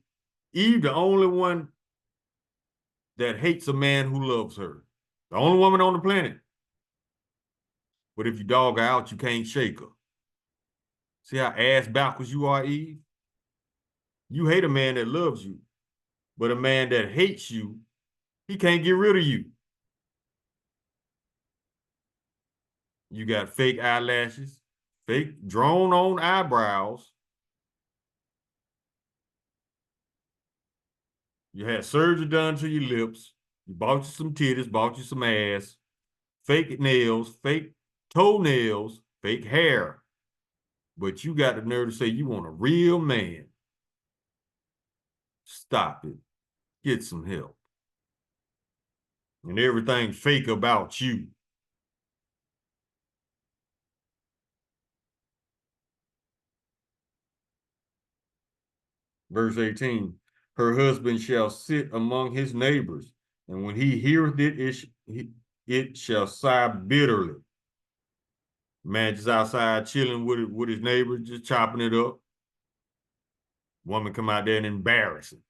Eve, the only one that hates a man who loves her. The only woman on the planet. But if you dog her out, you can't shake her. See how ass backwards you are, Eve? You hate a man that loves you, but a man that hates you, he can't get rid of you. You got fake eyelashes, fake drawn on eyebrows. You had surgery done to your lips. You bought you some titties, bought you some ass, fake nails, fake toenails, fake hair. But you got the nerve to say you want a real man. Stop it. Get some help. And everything fake about you. Verse 18, her husband shall sit among his neighbors, and when he heareth it, it shall sigh bitterly. Man just outside chilling with his neighbors, just chopping it up. Woman come out there and embarrass him.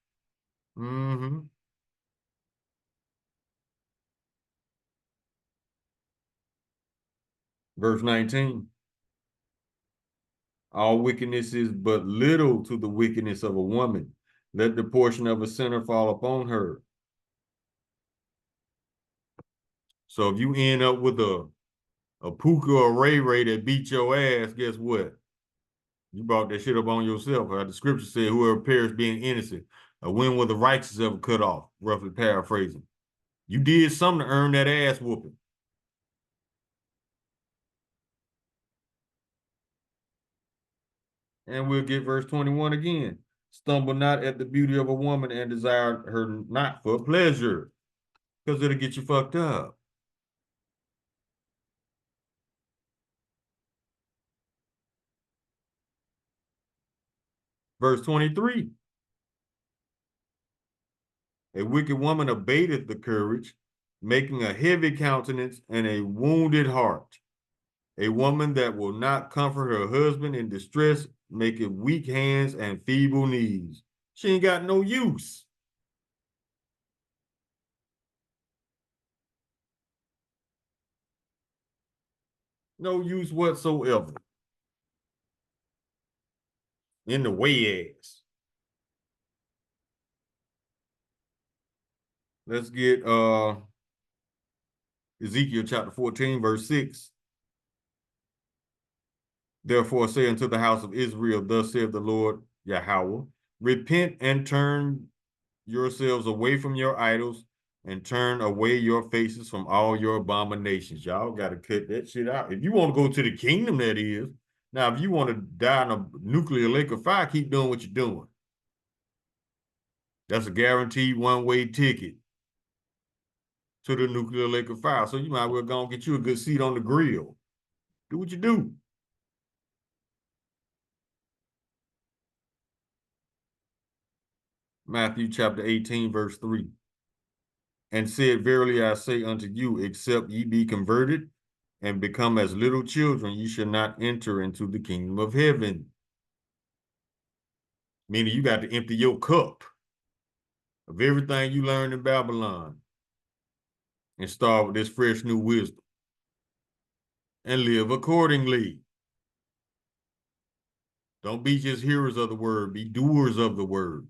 Mm-hmm. Verse 19, all wickedness is but little to the wickedness of a woman. Let the portion of a sinner fall upon her. So if you end up with a Puka or Ray Ray that beat your ass, guess what? You brought that shit up on yourself. The scripture said, whoever perished being innocent, when will the righteous ever cut off? Roughly paraphrasing. You did something to earn that ass whooping. And we'll get verse 21 again. Stumble not at the beauty of a woman and desire her not for pleasure, because it'll get you fucked up. Verse 23. A wicked woman abateth the courage, making a heavy countenance and a wounded heart. A woman that will not comfort her husband in distress, maketh weak hands and feeble knees. She ain't got no use. No use whatsoever. In the way ass. Let's get Ezekiel chapter 14, verse 6. Therefore say unto the house of Israel, thus saith the Lord Yahweh, repent and turn yourselves away from your idols and turn away your faces from all your abominations. Y'all got to cut that shit out. If you want to go to the kingdom, that is. Now, if you want to die in a nuclear lake of fire, keep doing what you're doing. That's a guaranteed one-way ticket to the nuclear lake of fire. So you might well go and get you a good seat on the grill. Do what you do. Matthew chapter 18, verse 3. And said, verily I say unto you, except ye be converted and become as little children, ye shall not enter into the kingdom of heaven. Meaning you got to empty your cup of everything you learned in Babylon and start with this fresh new wisdom and live accordingly. Don't be just hearers of the word, be doers of the word.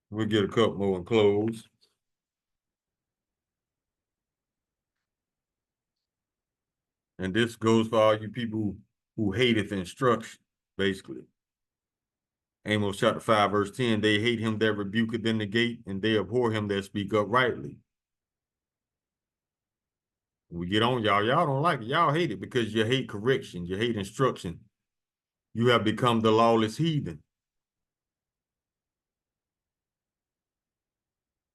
We'll get a couple more and close. And this goes for all you people who hateth instruction, basically. Amos chapter 5, verse 10, they hate him that rebuketh in the gate, and they abhor him that speak uprightly. We get on y'all. Y'all don't like it. Y'all hate it because you hate correction. You hate instruction. You have become the lawless heathen.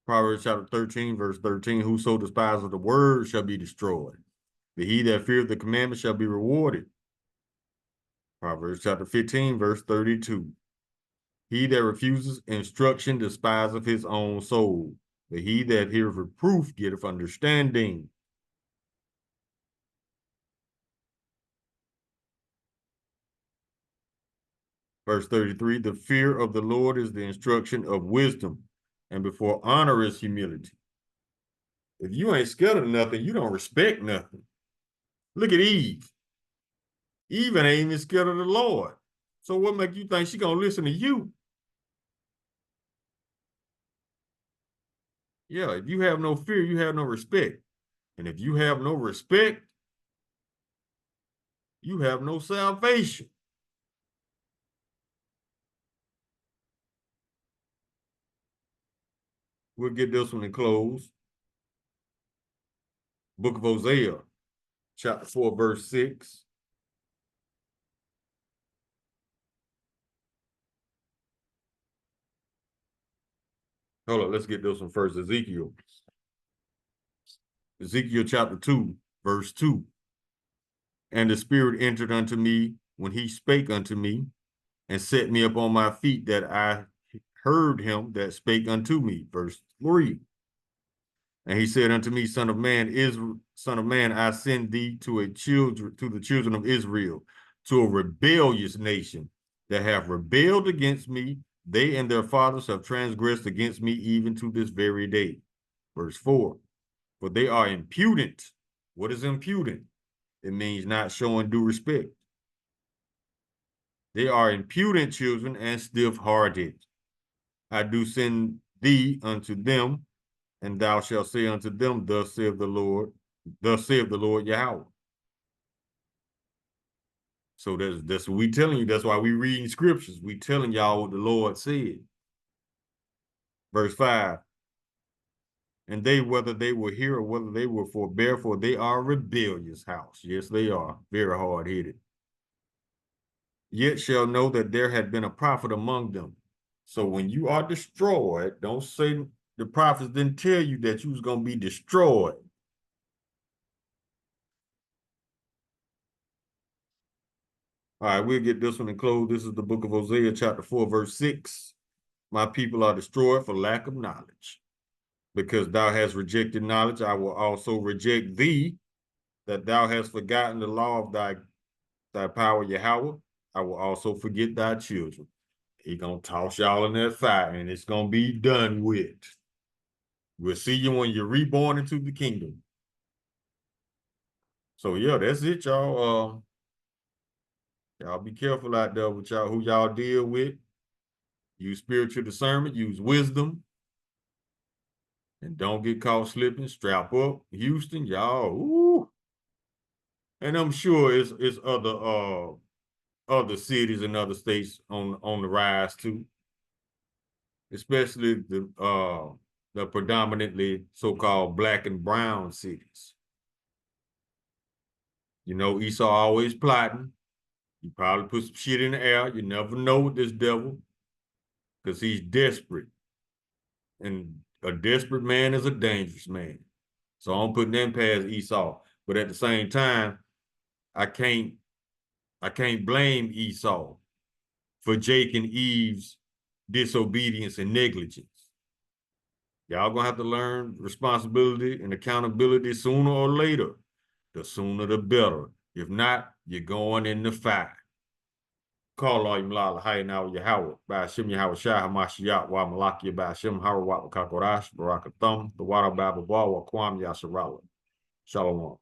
Proverbs chapter 13, verse 13, whoso despises the word shall be destroyed. But he that feareth the commandment shall be rewarded. Proverbs chapter 15, verse 32. He that refuses instruction despiseth his own soul, but he that heareth reproof getteth understanding. Verse 33, the fear of the Lord is the instruction of wisdom, and before honor is humility. If you ain't scared of nothing, you don't respect nothing. Look at Eve. Eve ain't even scared of the Lord. So what make you think she gonna listen to you? Yeah, if you have no fear, you have no respect. And if you have no respect, you have no salvation. We'll get this one and close. Book of Hosea, chapter 4, verse 6. Hold on, let's get this one first. Ezekiel. Ezekiel chapter 2, verse 2. And the Spirit entered unto me when he spake unto me, and set me up on my feet, that I heard him that spake unto me. Verse 3. And he said unto me, Son of man, I send thee to the children of Israel, to a rebellious nation that have rebelled against me. They and their fathers have transgressed against me even to this very day. Verse 4. For they are impudent. What is impudent? It means not showing due respect. They are impudent children and stiff-hearted. I do send thee unto them, and thou shalt say unto them, thus saith the Lord Yahweh. So that's what we telling you. That's why we reading scriptures. We telling y'all what the Lord said. Verse 5. And they, whether they will hear or whether they will forbear, for they are a rebellious house. Yes, they are very hard-headed. Yet shall know that there had been a prophet among them. So when you are destroyed, don't say the prophets didn't tell you that you was going to be destroyed. All right, we'll get this one and close. This is the book of Hosea, chapter 4, verse 6. My people are destroyed for lack of knowledge. Because thou hast rejected knowledge, I will also reject thee, that thou hast forgotten the law of thy power, Yahweh. I will also forget thy children. He gonna toss y'all in that fire, and it's gonna be done with. We'll see you when you're reborn into the kingdom. So yeah, that's it, y'all. Y'all be careful out there with y'all, who y'all deal with. Use spiritual discernment, use wisdom. And don't get caught slipping. Strap up, Houston, y'all. Ooh. And I'm sure it's other cities and other states on the rise too, especially the predominantly so-called black and brown cities. You know, Esau always plotting. You probably put some shit in the air. You never know with this devil because he's desperate. And a desperate man is a dangerous man. So I'm putting them past Esau. But at the same time, I can't blame Esau for Jake and Eve's disobedience and negligence. Y'all gonna have to learn responsibility and accountability sooner or later. The sooner the better. If not, you're going in the fire. Call all you malala hay now Yahweh by Shem Yahweh Shah Hamashiach wa Malakia by Shem Harawat Kakorash Baraka Thumb the Water Bible Ball wa Kwam Yasharala. Shalom.